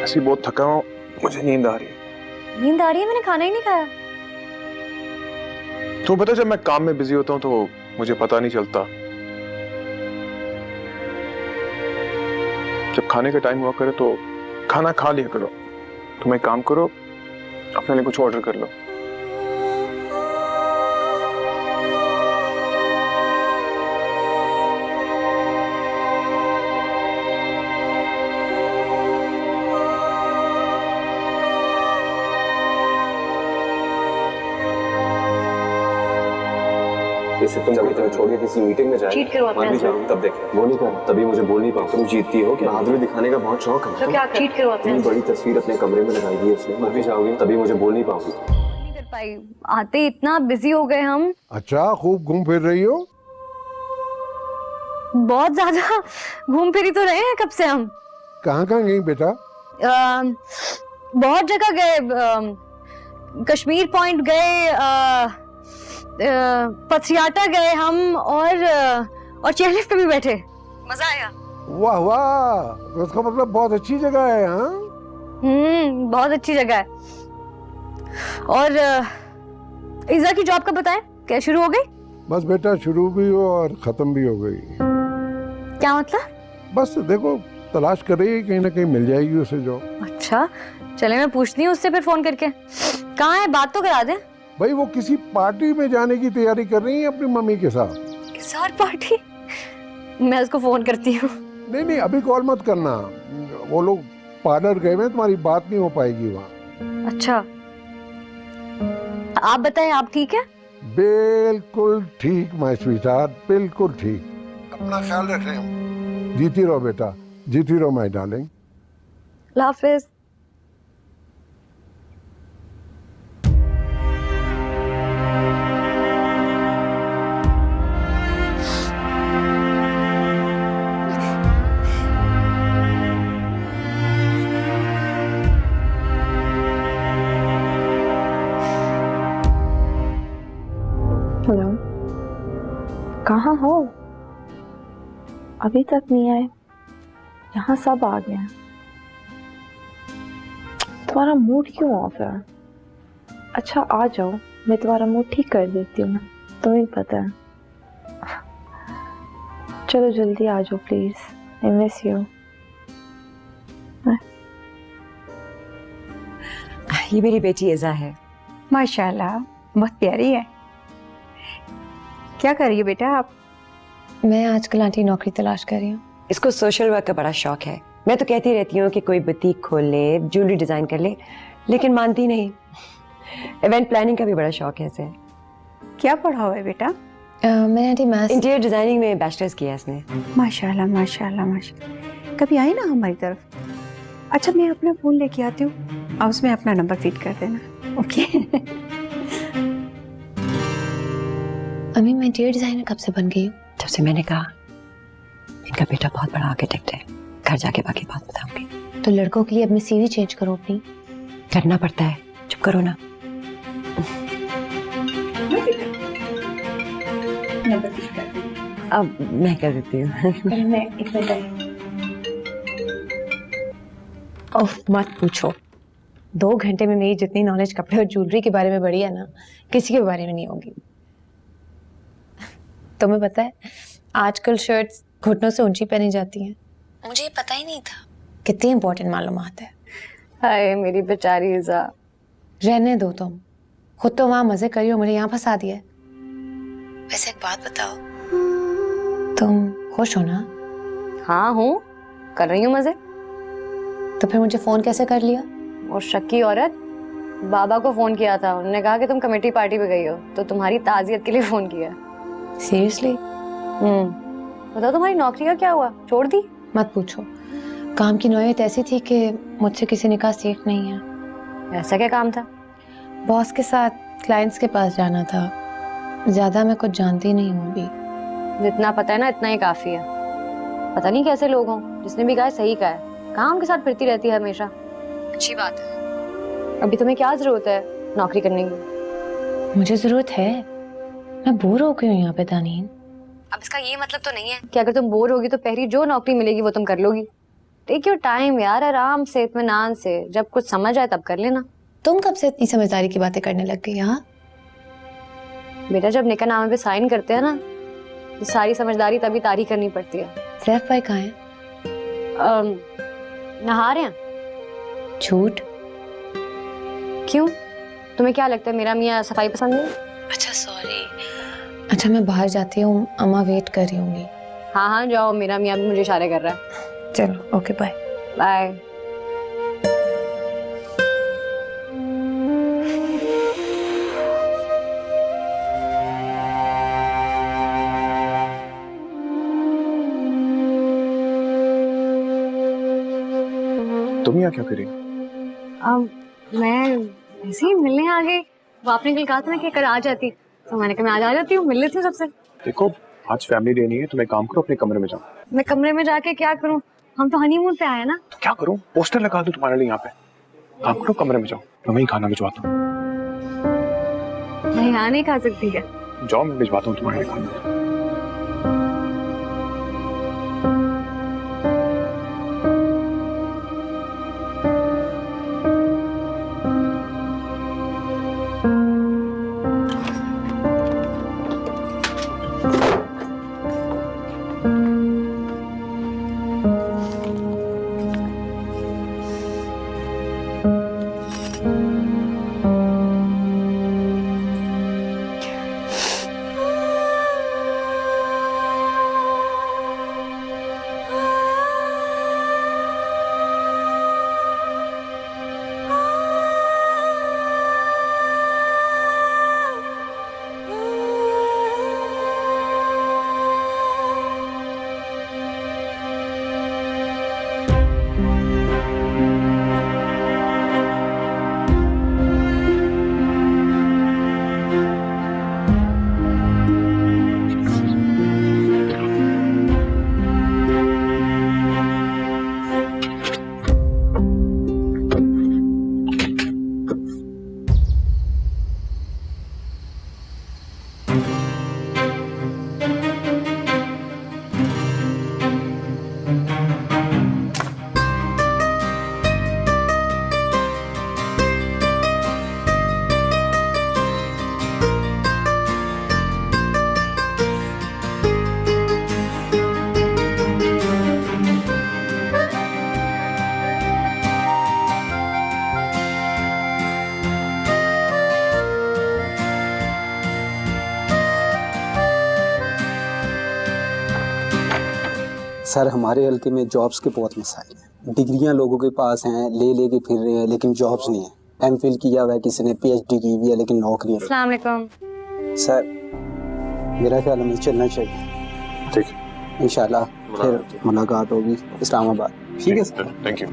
Speaker 4: ऐसी बहुत थका हूं, मुझे नींद आ रही है।
Speaker 3: नींद आ रही है? मैंने खाना ही नहीं खाया।
Speaker 4: तो पता, जब मैं काम में बिजी होता हूँ तो मुझे पता नहीं चलता। जब खाने का टाइम हुआ करे तो खाना खा लिया करो। तुम एक काम करो, अपने लिए कुछ ऑर्डर कर लो।
Speaker 10: इससे तुम जब तुम्हें छोड़ के किसी मीटिंग में जाए,
Speaker 3: चीट करो अपने
Speaker 10: मान भी
Speaker 3: हस्बैंड
Speaker 10: जाओ, तब देखें। वो नहीं कर, तभी मुझे बोल नहीं पाऊँ। तुम जीतती हो कि बहादुरी दिखाने का बहुत शौक है।
Speaker 3: तो क्या चीट करो अपने
Speaker 10: इतनी बड़ी तस्वीर अपने कमरे में लगाई हुई है उसने, मर भी जाओगी तभी मुझे बोल नहीं पाऊंगी।
Speaker 3: नहीं कर पाई, आते इतना बिजी हो गए हम।
Speaker 11: अच्छा, खूब घूम फिर रही हो?
Speaker 3: बहुत ज्यादा घूम फिरी तो रहे हैं कब से हम।
Speaker 11: कहाँ कहाँ गई बेटा?
Speaker 3: बहुत जगह गए, कश्मीर पॉइंट गए, पथरियाटा गए हम, और चेयरलिफ्ट पे भी बैठे, मजा आया।
Speaker 11: वाह वाह, तो उसका मतलब बहुत अच्छी जगह है। हाँ,
Speaker 3: बहुत अच्छी जगह है। और इज़ा की जॉब का बताएं, क्या शुरू हो गई?
Speaker 11: बस बेटा, शुरू भी हो और खत्म भी हो गई।
Speaker 3: क्या मतलब?
Speaker 11: बस देखो, तलाश कर रही है, कहीं ना कहीं मिल जाएगी उसे जॉब।
Speaker 3: अच्छा, चले मैं पूछती हूँ उससे फिर फोन करके। कहाँ है, बात तो करा दे।
Speaker 11: भाई, वो किसी पार्टी में जाने की तैयारी कर रही है अपनी मम्मी के साथ।
Speaker 3: किस और पार्टी? मैं उसको फोन करती हूँ।
Speaker 11: नहीं नहीं, अभी कॉल मत करना। वो लोग पार्लर गए हैं, तुम्हारी बात नहीं हो पाएगी वहाँ।
Speaker 3: अच्छा, आप बताएं, आप ठीक है?
Speaker 11: बिल्कुल ठीक माय स्वीटहार्ट, बिल्कुल ठीक। अपना ख्याल रख रहे हो। जीती रहो बेटा, जीती रहो my darling.
Speaker 3: Allah Hafiz.
Speaker 7: Hello, कहाँ हो? अभी तक नहीं आए? यहाँ सब आ गए हैं। तुम्हारा मूड क्यों ऑफ है? अच्छा आ जाओ, मैं तुम्हारा मूड ठीक कर देती हूँ, तुम्हें पता है। चलो जल्दी आ जाओ प्लीज, आई मिस यू।
Speaker 6: ये मेरी बेटी इज़ा है।
Speaker 9: माशाल्लाह, बहुत प्यारी है। क्या कर रही हो बेटा आप?
Speaker 7: मैं आजकल आंटी नौकरी तलाश कर रही हूँ।
Speaker 6: इसको सोशल वर्क का बड़ा शौक है। मैं तो कहती रहती हूँ कि कोई बुटीक खोल ले, ज्वेलरी डिजाइन कर ले, लेकिन मानती नहीं। इवेंट प्लानिंग का भी बड़ा शौक है इसे।
Speaker 9: क्या पढ़ा हुआ है बेटा?
Speaker 7: मैंने आंटी मैथ्स
Speaker 6: इंटीरियर डिजाइनिंग में बैचलर्स किया इसने।
Speaker 9: माशाल्लाह माशाल्लाह माशाल्लाह। कभी आई ना हमारी तरफ? अच्छा, मैं अपना फोन लेके आती हूँ और उसमें अपना नंबर फीड कर देना। ओके।
Speaker 7: अम्मी, मैं इंटीरियर डिजाइनर कब से बन गई हूँ?
Speaker 6: जब से मैंने कहा इनका बेटा बहुत बड़ा आर्किटेक्ट है। घर जाके बाकी बात बताऊंगी।
Speaker 7: तो लड़कों के लिए अपनी सीवी चेंज करो अपनी।
Speaker 6: करना पड़ता है, चुप करो ना। अब मैं कर देती हूँ।
Speaker 7: ओह, मत पूछो। 2 घंटे में मेरी जितनी नॉलेज कपड़े और ज्वेलरी के बारे में बढ़ी है ना, किसी के बारे में नहीं होगी। तुम्हें पता है, आजकल शर्ट्स घुटनों से ऊंची पहनी जाती हैं। मुझे ये पता ही नहीं था। कितनी इंपॉर्टेंट मालूमात है।
Speaker 3: हाय मेरी बेचारी इज़ा।
Speaker 7: रहने दो तुम, खुद तो वहां मजे करी हो, मुझे यहाँ फंसा दिया। वैसे एक बात बताओ, तुम खुश हो ना?
Speaker 3: हाँ हूँ, कर रही हूँ मजे।
Speaker 7: तो फिर मुझे फोन कैसे कर लिया?
Speaker 3: और शक्की औरत, बाबा को फोन किया था, उन्होंने कहा कि तुम कमेटी पार्टी पे गई हो, तो तुम्हारी ताजियत के लिए फोन किया।
Speaker 7: सीरियसली?
Speaker 3: बताओ तुम्हारी नौकरी का क्या हुआ, छोड़ दी?
Speaker 7: मत पूछो, काम की नौयत ऐसी थी कि मुझसे किसी ने कहा सेफ नहीं है।
Speaker 3: ऐसा क्या काम था?
Speaker 7: बॉस के साथ क्लाइंट्स के पास जाना था, ज्यादा मैं कुछ जानती नहीं हूँ अभी।
Speaker 3: जितना पता है ना इतना ही काफी है। पता नहीं कैसे लोग हों, जिसने भी कहा है सही कहा है। कहाँ उनके साथ फिरती रहती है हमेशा। अच्छी बात है। अभी तुम्हें क्या जरूरत है नौकरी करने की?
Speaker 7: मुझे जरूरत है, मैं बोर हो गई हूँ यहाँ पे तानीन।
Speaker 3: अब इसका ये मतलब तो नहीं है कि अगर तुम बोर होगी तो पहली जो नौकरी मिलेगी वो तुम कर लोगी। टेक योर टाइम यार, आराम से इत्मीनान से, जब कुछ समझ आए तब कर लेना।
Speaker 7: तुम कब से इतनी समझदारी की बातें करने लग गई? यहाँ
Speaker 3: बेटा जब निकाहनामे पे साइन करते हैं ना तो सारी समझदारी तभी तारी करनी पड़ती है।
Speaker 7: सैफ भाई कहाँ हैं?
Speaker 3: नहा रहे हैं।
Speaker 7: झूठ।
Speaker 3: क्यों, तुम्हें क्या लगता है मेरा मियाँ सफाई पसंद है?
Speaker 7: अच्छा सॉरी। अच्छा मैं बाहर जाती हूँ, अम्मा वेट कर रही होंगी।
Speaker 3: हाँ हाँ जाओ, मेरा मियाँ भी मुझे इशारे कर रहा है।
Speaker 7: चलो ओके बाय।
Speaker 3: बाय।
Speaker 4: तुम यहाँ क्या करी?
Speaker 3: अब मैं ऐसे ही मिलने आ गई। वो आपने कल कहा था ना कि कल आ जाती, तो मैंने कहा मैं आज आ जाती हूँ, मिल लेती हूँ सबसे।
Speaker 4: देखो आज फैमिली डे नहीं है, तुम एक काम करो अपने कमरे में जाओ।
Speaker 3: मैं कमरे में जाके क्या करूँ, हम तो हनीमून पे आए ना।
Speaker 4: तो क्या करूं, पोस्टर लगा दूं तुम्हारे लिए यहाँ पे। काम करो कमरे में जाओ, मैं वहीं खाना भिजवाता हूँ।
Speaker 3: मैं यहाँ नहीं खा सकती है।
Speaker 4: जाओ मैं भिजवाता हूँ तुम्हारे लिए खाना।
Speaker 12: सर हमारे हल्के में जॉब्स के बहुत मसाइल हैं। डिग्रियां लोगों के पास हैं, ले के फिर रहे हैं, लेकिन जॉब्स नहीं है। एमफिल किया हुआ है, किसी ने पीएचडी की हुई है, लेकिन नौकरी नहीं।
Speaker 3: अस्सलाम वालेकुम।
Speaker 12: सर मेरा ख्याल हमें चलना चाहिए।
Speaker 4: ठीक है,
Speaker 12: इंशाल्लाह फिर मुलाकात होगी इस्लामाबाद। ठीक है सर,
Speaker 4: थैंक यू।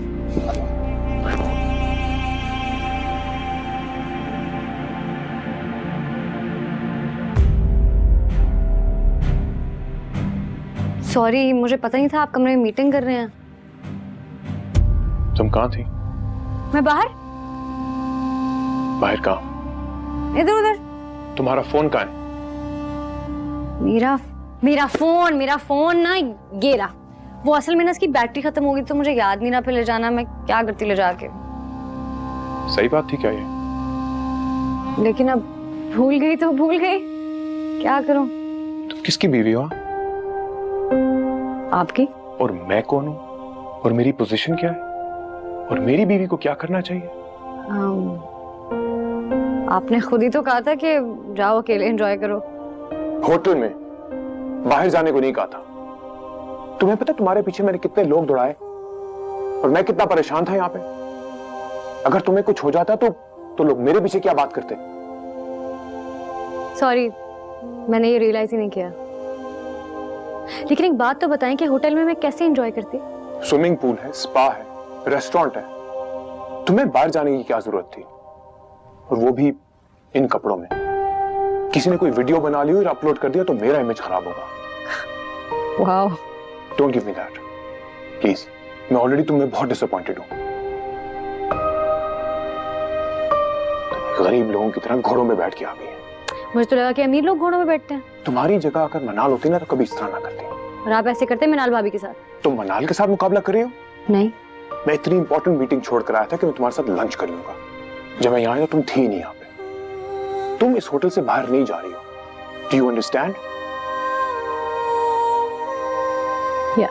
Speaker 3: सॉरी, मुझे पता नहीं था आप कमरे में मीटिंग कर रहे हैं।
Speaker 4: तुम कहाँ थी?
Speaker 3: मैं बाहर।
Speaker 4: बाहर कहाँ?
Speaker 3: इधर उधर।
Speaker 4: तुम्हारा फोन कहाँ है?
Speaker 3: मेरा फोन ना ये रहा। वो असल में ना इसकी बैटरी खत्म हो गई तो मुझे याद नहीं रहा फिर ले जाना। मैं क्या करती ले जाके।
Speaker 4: सही बात थी क्या ये?
Speaker 3: लेकिन अब भूल गई तो भूल गई, क्या करूं।
Speaker 4: तुम किसकी बीवी हो?
Speaker 3: आपकी।
Speaker 4: और मैं कौन हूँ? और मेरी पोजीशन क्या है? और मेरी बीवी को क्या करना चाहिए?
Speaker 3: आपने खुद ही तो कहा था कि जाओ अकेले एंजॉय करो।
Speaker 4: होटल में, बाहर जाने को नहीं कहा था। तुम्हें पता तुम्हारे पीछे मैंने कितने लोग दौड़ाए और मैं कितना परेशान था यहाँ पे। अगर तुम्हें कुछ हो जाता तो लोग मेरे पीछे क्या बात करते?
Speaker 3: सॉरी, मैंने ये रियलाइज ही नहीं किया। लेकिन एक बात तो बताएं कि होटल में मैं कैसे एंजॉय करती?
Speaker 4: स्विमिंग पूल है, स्पा है, रेस्टोरेंट है। तुम्हें बाहर जाने की क्या जरूरत थी? और वो भी इन कपड़ों में। किसी ने कोई वीडियो बना ली और अपलोड कर दिया तो मेरा इमेज खराब होगा।
Speaker 3: Wow.
Speaker 4: Don't give me that please. मैं ऑलरेडी तुम्हें बहुत डिसअपॉइंटेड हूं। गरीब लोगों की तरह घोड़ों में बैठ के आ गई है।
Speaker 3: मुझे तो लगा कि अमीर लोग घोड़ों में बैठते हैं।
Speaker 4: तुम्हारी जगह अगर मनाल होती ना तो कभी इस तरह ना करती।
Speaker 3: और आप ऐसे करते हैं मनाल भाभी के साथ?
Speaker 4: तुम मनाल के साथ मुकाबला कर रही हो?
Speaker 3: नहीं।
Speaker 4: मैं इतनी इंपॉर्टेंट मीटिंग छोड़कर आया था कि मैं तुम्हारे साथ लंच कर लूंगा। जब मैं यहाँ आया तुम थी नहीं यहाँ पे। तुम इस होटल से बाहर नहीं जा रही हो। Do you understand?
Speaker 3: या,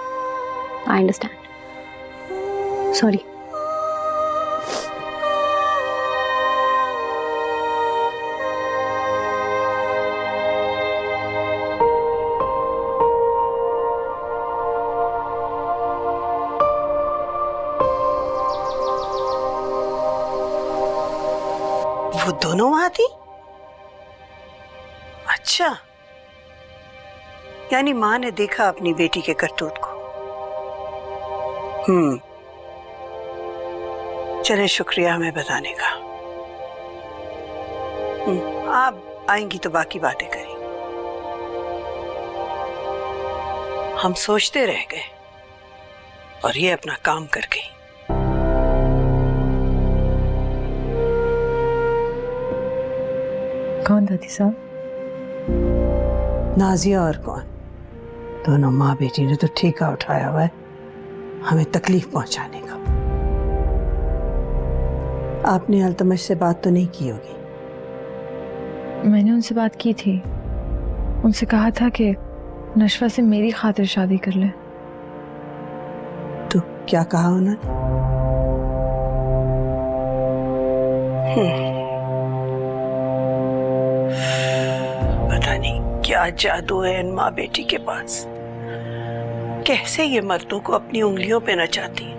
Speaker 3: आई अंडरस्टैंड। सॉरी।
Speaker 9: वो दोनों वहां थी? अच्छा, यानी माँ ने देखा अपनी बेटी के करतूत को। चले, शुक्रिया हमें बताने का। आप आएंगी तो बाकी बातें करेंगे। हम सोचते रह गए और ये अपना काम कर गई।
Speaker 7: कौन दादी साहब?
Speaker 9: नाजिया और कौन, दोनों माँ बेटी ने तो ठेका उठाया हुआ है हमें तकलीफ पहुंचाने का। आपने अल्तमश से बात तो नहीं की होगी?
Speaker 7: मैंने उनसे बात की थी। उनसे कहा था कि नशवा से मेरी खातिर शादी कर ले।
Speaker 9: तो क्या कहा उन्होंने? पता नहीं क्या जादू है इन माँ बेटी के पास, कैसे ये मर्दों को अपनी उंगलियों पे नचाती।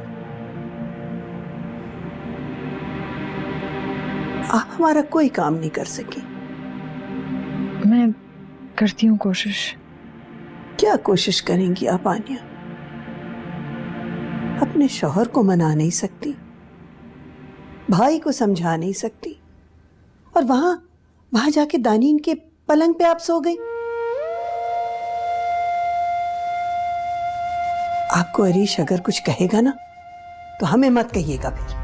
Speaker 9: आप हमारा कोई काम नहीं कर सकी।
Speaker 7: मैं करती हूँ कोशिश।
Speaker 9: क्या कोशिश करेंगी आप आनिया? अपने शौहर को मना नहीं सकती, भाई को समझा नहीं सकती, और वहां जाके दानीन के पलंग पे आप सो गई। आपको अरीश अगर कुछ कहेगा ना तो हमें मत कहिएगा फिर।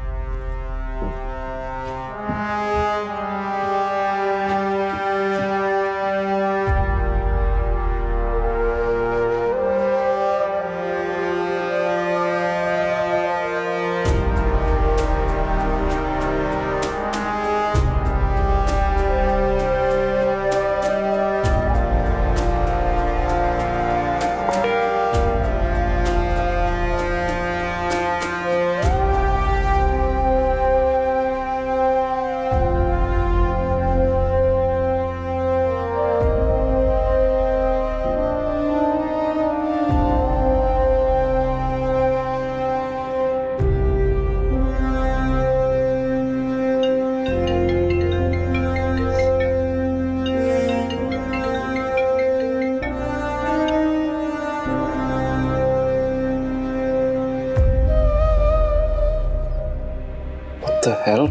Speaker 10: What the hell?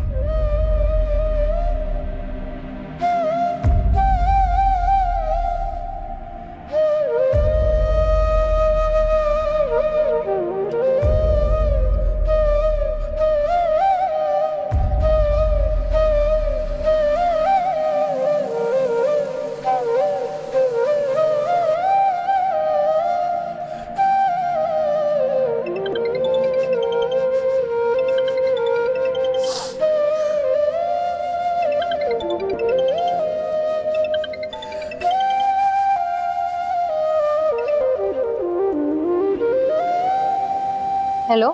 Speaker 3: हेलो,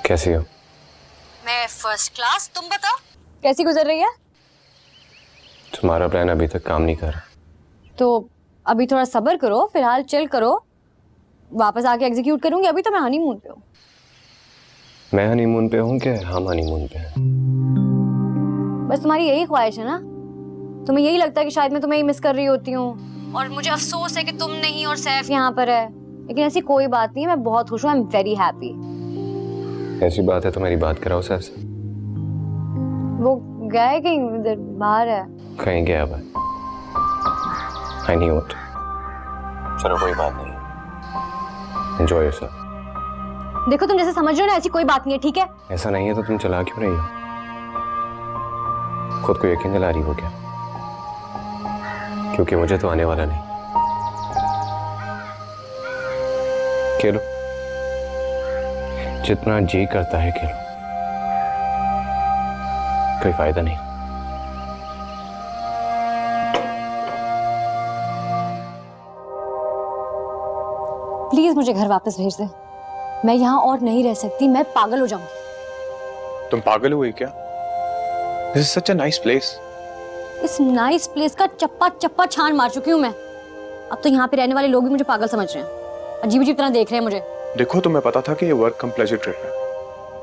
Speaker 10: कैसी हो?
Speaker 3: मैं फर्स्ट क्लास। तुम बताओ कैसी गुजर रही है?
Speaker 10: तुम्हारा प्लान अभी तक काम नहीं कर रहा।
Speaker 3: तो अभी थोड़ा सब्र करो, फिलहाल चिल करो, वापस आके एग्जीक्यूट करूंगी। अभी तो मैं हनीमून पे हूँ।
Speaker 10: मैं हनीमून पे हूँ क्या हम हनीमून पे हैं?
Speaker 3: बस तुम्हारी यही ख्वाहिश है ना? तुम्हें यही लगता है कि शायद मैं तुम्हें ही मिस कर रही होती हूँ और मुझे अफसोस है कि तुम नहीं और सैफ यहाँ पर है, लेकिन ऐसी कोई बात नहीं है। मैं बहुत खुश हूँ। I am very happy.
Speaker 10: ऐसी बात है तो मेरी बात कराओ सैफ से।
Speaker 3: वो गए कहीं, इधर बाहर है।
Speaker 10: कहीं गया हुआ है। I knew it. चलो कोई बात नहीं, एंजॉय योरसेल्फ।
Speaker 3: देखो तुम जैसे समझ रहे हो ना, ऐसी कोई बात नहीं है, ठीक है?
Speaker 10: ऐसा नहीं है तो तुम चला क्यों रही हो? खुद को यकीन दिला रही हो क्या? क्योंकि मुझे तो आने वाला नहीं। खेलो, जितना जी करता है खेलो, कोई फायदा नहीं।
Speaker 3: प्लीज मुझे घर वापस भेज दे। मैं यहाँ और नहीं रह सकती, मैं पागल हो जाऊंगी।
Speaker 4: तुम पागल हुई क्या? This is such a nice place.
Speaker 3: इस नाइस प्लेस का चप्पा चप्पा छान मार चुकी हूँ मैं। अब तो यहाँ पे रहने वाले लोग भी मुझे पागल समझ रहे हैं, अजीब अजीब तरह देख रहे हैं मुझे।
Speaker 4: देखो, तुम्हें पता था कि ये वर्क कम प्लेजर ट्रिप है।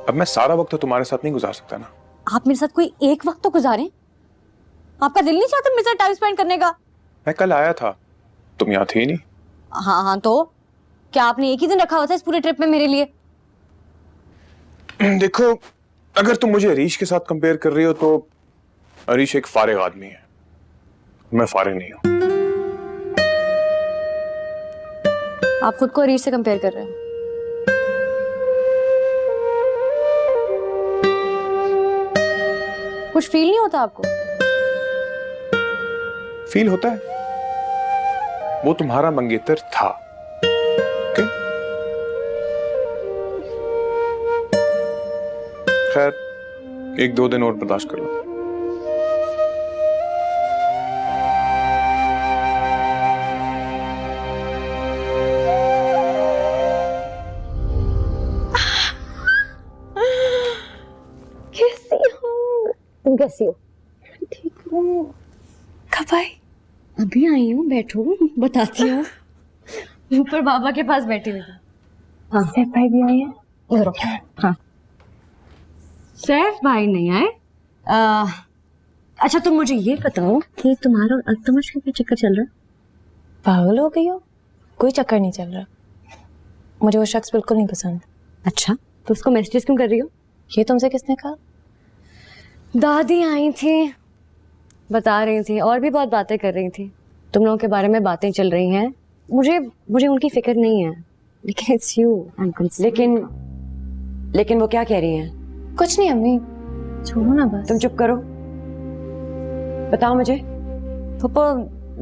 Speaker 4: अब मैं सारा वक्त तो तुम्हारे साथ नहीं गुजार सकता ना।
Speaker 3: आप मेरे साथ कोई एक वक्त तो गुजारें। आपका दिल नहीं चाहता मेरे साथ टाइम स्पेंड करने का?
Speaker 4: मैं कल आया था, तुम यहाँ थी नहीं।
Speaker 3: हाँ हाँ, तो क्या आपने एक ही दिन रखा हुआ था इस पूरे ट्रिप में मेरे लिए?
Speaker 4: देखो, अगर तुम मुझे अरीश के साथ कंपेयर कर रही हो तो अरीश एक फारिग आदमी है, मैं फारिग नहीं हूं।
Speaker 3: आप खुद को अरीश से कंपेयर कर रहे हैं। कुछ फील नहीं होता आपको?
Speaker 4: फील होता है, वो तुम्हारा मंगेतर था। okay? खैर, 1-2 दिन और बर्दाश्त कर लो।
Speaker 3: तुम कैसी हो?
Speaker 7: ठीक हूँ। कब आई?
Speaker 3: अभी आई हूँ, बैठो बताती हूँ। ऊपर बाबा के पास बैठी हुई थी। हाँ,
Speaker 7: सैफ भाई भी आए हैं?
Speaker 3: उधर हाँ, सैफ भाई नहीं आए। अच्छा तुम मुझे ये बताओ कि तुम्हारा और अल्तमश का क्या चक्कर चल रहा है?
Speaker 7: पागल हो गई हो? कोई चक्कर नहीं चल रहा। मुझे वो शख्स बिल्कुल नहीं पसंद।
Speaker 3: अच्छा, तो उसको मैसेज क्यों कर रही हो?
Speaker 7: ये तुमसे किसने कहा?
Speaker 3: दादी आई थी, बता रही थी, और भी बहुत बातें कर रही थी। तुम लोगों के बारे में बातें चल रही हैं। मुझे उनकी फिक्र नहीं है, लेकिन इट्स यू।
Speaker 6: लेकिन वो क्या कह रही हैं?
Speaker 7: कुछ नहीं अम्मी, छोड़ो ना बस।
Speaker 6: तुम चुप करो, बताओ मुझे।
Speaker 3: पप्पा,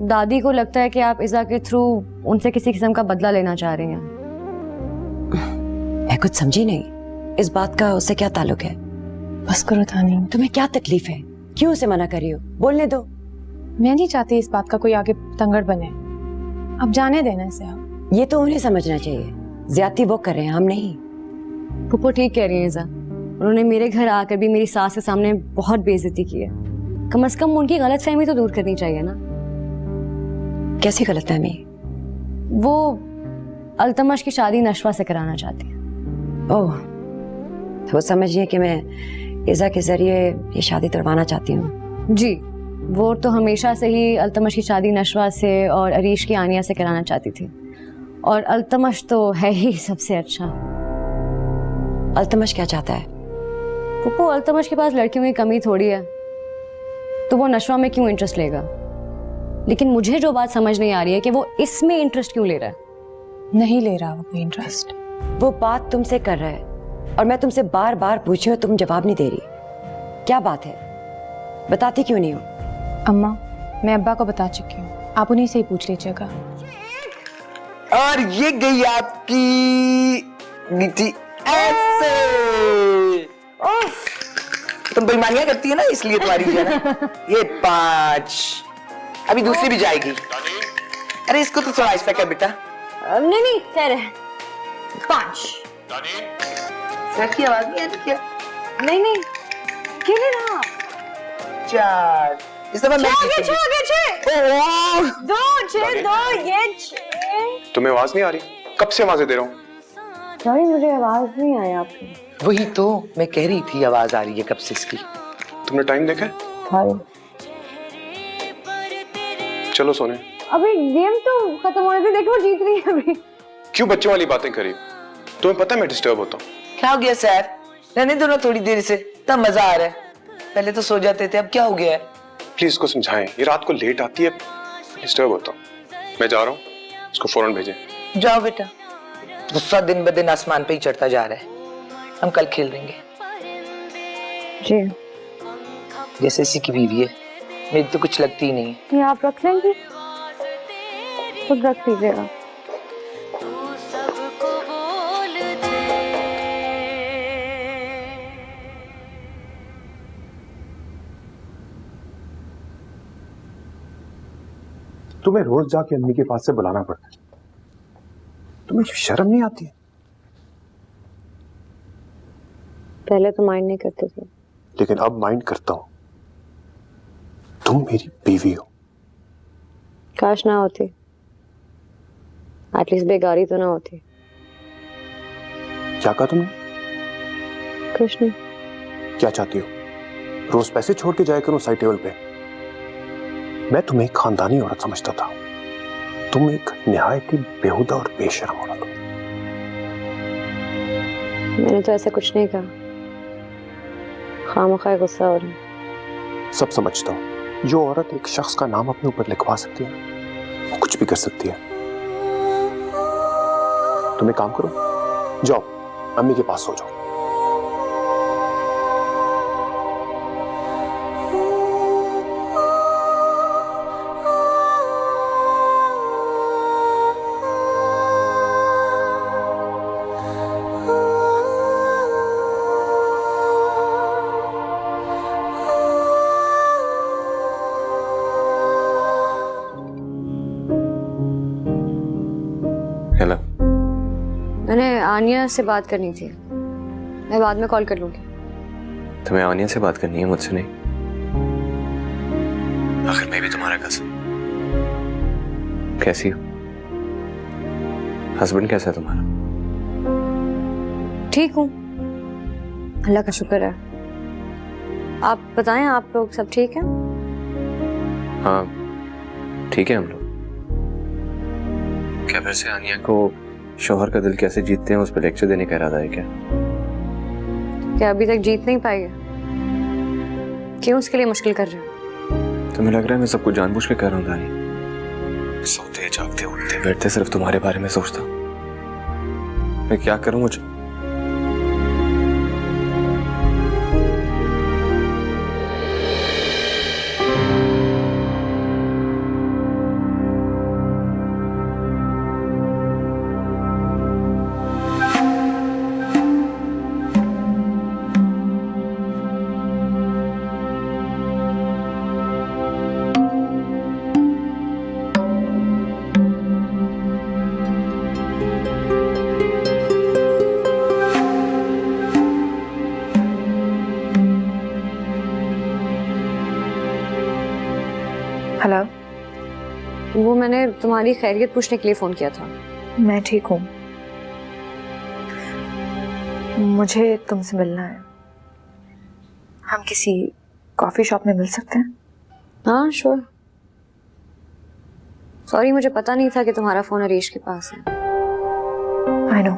Speaker 3: दादी को लगता है कि आप इज़ा के थ्रू उनसे किसी किस्म का बदला लेना चाह रही हैं।
Speaker 6: मैं कुछ समझी नहीं, इस बात का उससे क्या ताल्लुक है?
Speaker 7: बस करो तानी।
Speaker 6: तुम्हें क्या तकलीफ है? क्यों उसे मना कर रही हो? बोलने दो।
Speaker 7: मैं नहीं चाहती इस बात का कोई आगे तंगड़ बने। अब जाने देना इसे आप।
Speaker 6: ये तो उन्हें समझना चाहिए, ज्यादती वो कर रहे हैं, हम नहीं।
Speaker 3: पुप्पो ठीक कह रही है इज़ा, उन्होंने मेरे घर आकर भी मेरी सास के सामने बहुत बेइज्जती की है। कम से कम उनकी गलतफहमी तो दूर करनी चाहिए ना।
Speaker 6: कैसी गलतफहमी?
Speaker 3: वो अल्तमश की शादी नशवा से कराना चाहती है।
Speaker 6: ओह, तो वो समझिए कि मैं इज़ा के जरिए ये शादी तुड़वाना चाहती हूँ।
Speaker 3: जी, वो तो हमेशा से ही अल्तमश की शादी नशवा से और अरीश की आनिया से कराना चाहती थी, और अल्तमश तो है ही सबसे अच्छा।
Speaker 6: अल्तमश क्या चाहता है?
Speaker 3: पुप्पो, अल्तमश के पास लड़कियों की कमी थोड़ी है, तो वो नशवा में क्यों इंटरेस्ट लेगा? लेकिन मुझे जो बात समझ नहीं आ रही है कि वो इसमें इंटरेस्ट क्यों ले रहा है।
Speaker 7: नहीं ले रहा वो कोई इंटरेस्ट।
Speaker 6: वो बात तुमसे कर रहा है और मैं तुमसे बार बार पूछी हूँ, तुम जवाब नहीं दे रही। क्या बात है, बताती क्यों नहीं हो?
Speaker 7: अम्मा, मैं अब्बा को बता चुकी हूँ, आप उन्हीं से ही पूछ लीजिएगा।
Speaker 1: और ये गई आपकी नीति ऐसे। तुम बेईमानियां करती है ना, इसलिए तुम्हारी जो है ना ये 5, अभी दूसरी भी जाएगी। अरे इसको तो थोड़ा आइस कर बेटा।
Speaker 3: नहीं सर, 5।
Speaker 1: सर की आवाज नहीं आ रही क्या?
Speaker 3: नहीं क्यों नहीं रहा?
Speaker 1: 4। इस दफा मैं
Speaker 3: आगे 2 6 2 ये 6।
Speaker 4: तुम्हें आवाज नहीं आ रही? कब से आवाजें दे रहा हूँ?
Speaker 3: सॉरी, मुझे आवाज नहीं आई आपकी।
Speaker 1: वही तो मैं कह रही थी, आवाज आ रही है कब से इसकी।
Speaker 4: तुमने टाइम देखा है? चलो सोने।
Speaker 3: अभी गेम तो खत्म होने से, देखो जीत रही है अभी।
Speaker 4: क्यों बच्चों वाली बातें करी? तुम्हें पता है मैं डिस्टर्ब होता हूँ।
Speaker 1: क्या हो गया सर? रहने दो ना थोड़ी देर से, तब मजा आ रहा है। पहले तो सो जाते थे, अब क्या हो गया है?
Speaker 4: प्लीज उसको समझाएं, ये रात को लेट आती है, डिस्टर्ब होता हूँ। मैं जा रहा हूँ, उसको फौरन भेजें।
Speaker 1: जाओ बेटा, गुस्सा दिन ब दिन आसमान पे ही चढ़ता जा रहा है। हम कल खेल लेंगे।
Speaker 7: जी
Speaker 1: जैसे इसी की बीवी है, मेरी तो कुछ लगती ही नहीं है।
Speaker 7: ये आप रख लेंगे, खुद रख लीजिएगा।
Speaker 4: तुम्हें रोज जाके अम्मी के पास से बुलाना पड़ता है, तुम्हें शर्म नहीं आती है?
Speaker 3: पहले तो माइंड नहीं करते थे,
Speaker 4: लेकिन अब माइंड करता हूं। तुम मेरी बीवी हो।
Speaker 3: काश ना होती, एटलीस्ट बेगारी तो ना होती।
Speaker 4: क्या कहा तुमने?
Speaker 3: कुछ नहीं।
Speaker 4: क्या चाहती हो? रोज पैसे छोड़ के जाया करूं साइड टेबल पे? मैं तुम्हें एक खानदानी औरत समझता था, तुम एक निहायत ही बेहुदा और बेशर्म औरत हो।
Speaker 3: मैंने तो ऐसा कुछ नहीं कहा, खामखा गुस्सा हो रहा है।
Speaker 4: सब समझता हूँ, जो औरत एक शख्स का नाम अपने ऊपर लिखवा सकती है वो कुछ भी कर सकती है। तुम एक काम करो, जाओ अम्मी के पास सो जाओ।
Speaker 10: हेलो,
Speaker 3: मैंने आनिया से बात करनी थी, मैं बाद में कॉल कर लूंगी।
Speaker 10: तुम्हें आनिया से बात करनी है, मुझसे नहीं। आखिर मैं भी तुम्हारा कसम। कैसी हो? हस्बैंड कैसा है तुम्हारा?
Speaker 3: ठीक हूँ, अल्लाह का शुक्र है। आप बताएं, आप लोग सब ठीक हैं?
Speaker 10: हाँ ठीक है हम लोग। क्या फिर से आनिया को शौहर का दिल कैसे जीतते हैं उस पर लेक्चर देने का इरादा है क्या?
Speaker 3: क्या अभी तक जीत नहीं पाएगा? क्यों उसके लिए मुश्किल कर रहे हो?
Speaker 10: तुम्हें लग रहा है मैं सब कुछ जानबूझ के कर रहा हूँ दानी? सोते जागते उठते बैठते सिर्फ तुम्हारे बारे में सोचता हूँ। मैं क्या करूँ? मुझे
Speaker 7: हेलो,
Speaker 3: वो मैंने तुम्हारी खैरियत पूछने के लिए फोन किया था।
Speaker 7: मैं ठीक हूँ। मुझे तुमसे मिलना है। हम किसी कॉफी शॉप में मिल सकते हैं?
Speaker 3: हाँ श्योर। सॉरी, मुझे पता नहीं था कि तुम्हारा फोन हरीश के पास है।
Speaker 7: I know.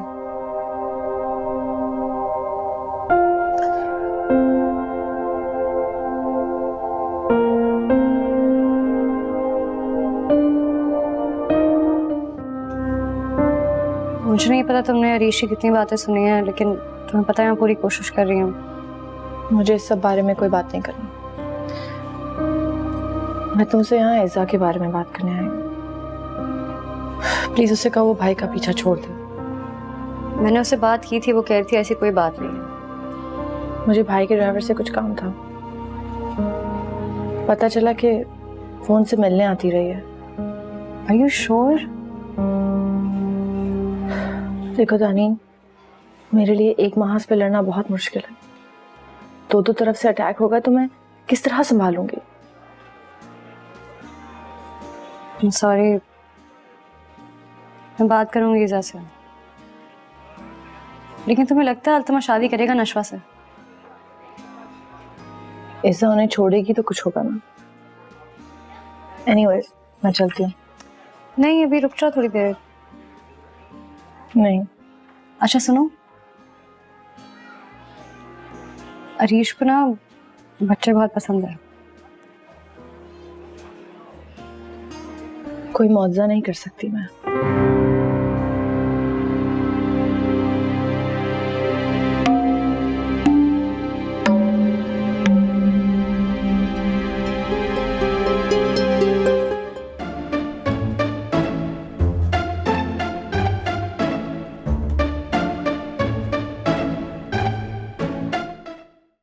Speaker 3: मुझे नहीं पता तुमने हरीश की कितनी बातें सुनी हैं, लेकिन तुम्हें पता है मैं पूरी कोशिश कर रही हूँ।
Speaker 7: मुझे इस सब बारे में कोई बात नहीं करनी। मैं तुमसे यहाँ ऐज़ा के बारे में बात करने आई हूँ। प्लीज उससे कहो वो भाई का पीछा छोड़ दे।
Speaker 3: मैंने उससे बात की थी, वो कह रही थी ऐसी कोई बात नहीं है।
Speaker 7: मुझे भाई के ड्राइवर से कुछ काम था, पता चला कि फोन से मिलने आती रही है।
Speaker 3: Are you sure?
Speaker 7: देखो दानीन, मेरे लिए एक महाज पे लड़ना बहुत मुश्किल है। दो तरफ से अटैक होगा तो मैं किस तरह संभालूंगी?
Speaker 3: सॉरी, मैं बात करूंगी ईज़ा से। लेकिन तुम्हें लगता है अल्तमा शादी करेगा नशवा से?
Speaker 7: ऐसा उन्हें छोड़ेगी तो कुछ होगा ना। एनीवेज, मैं चलती हूँ।
Speaker 3: नहीं, अभी रुक जाओ थोड़ी देर।
Speaker 7: नहीं।
Speaker 3: अच्छा सुनो, हरीश को ना बच्चे बहुत पसंद है।
Speaker 7: कोई मुआवजा नहीं कर सकती मैं।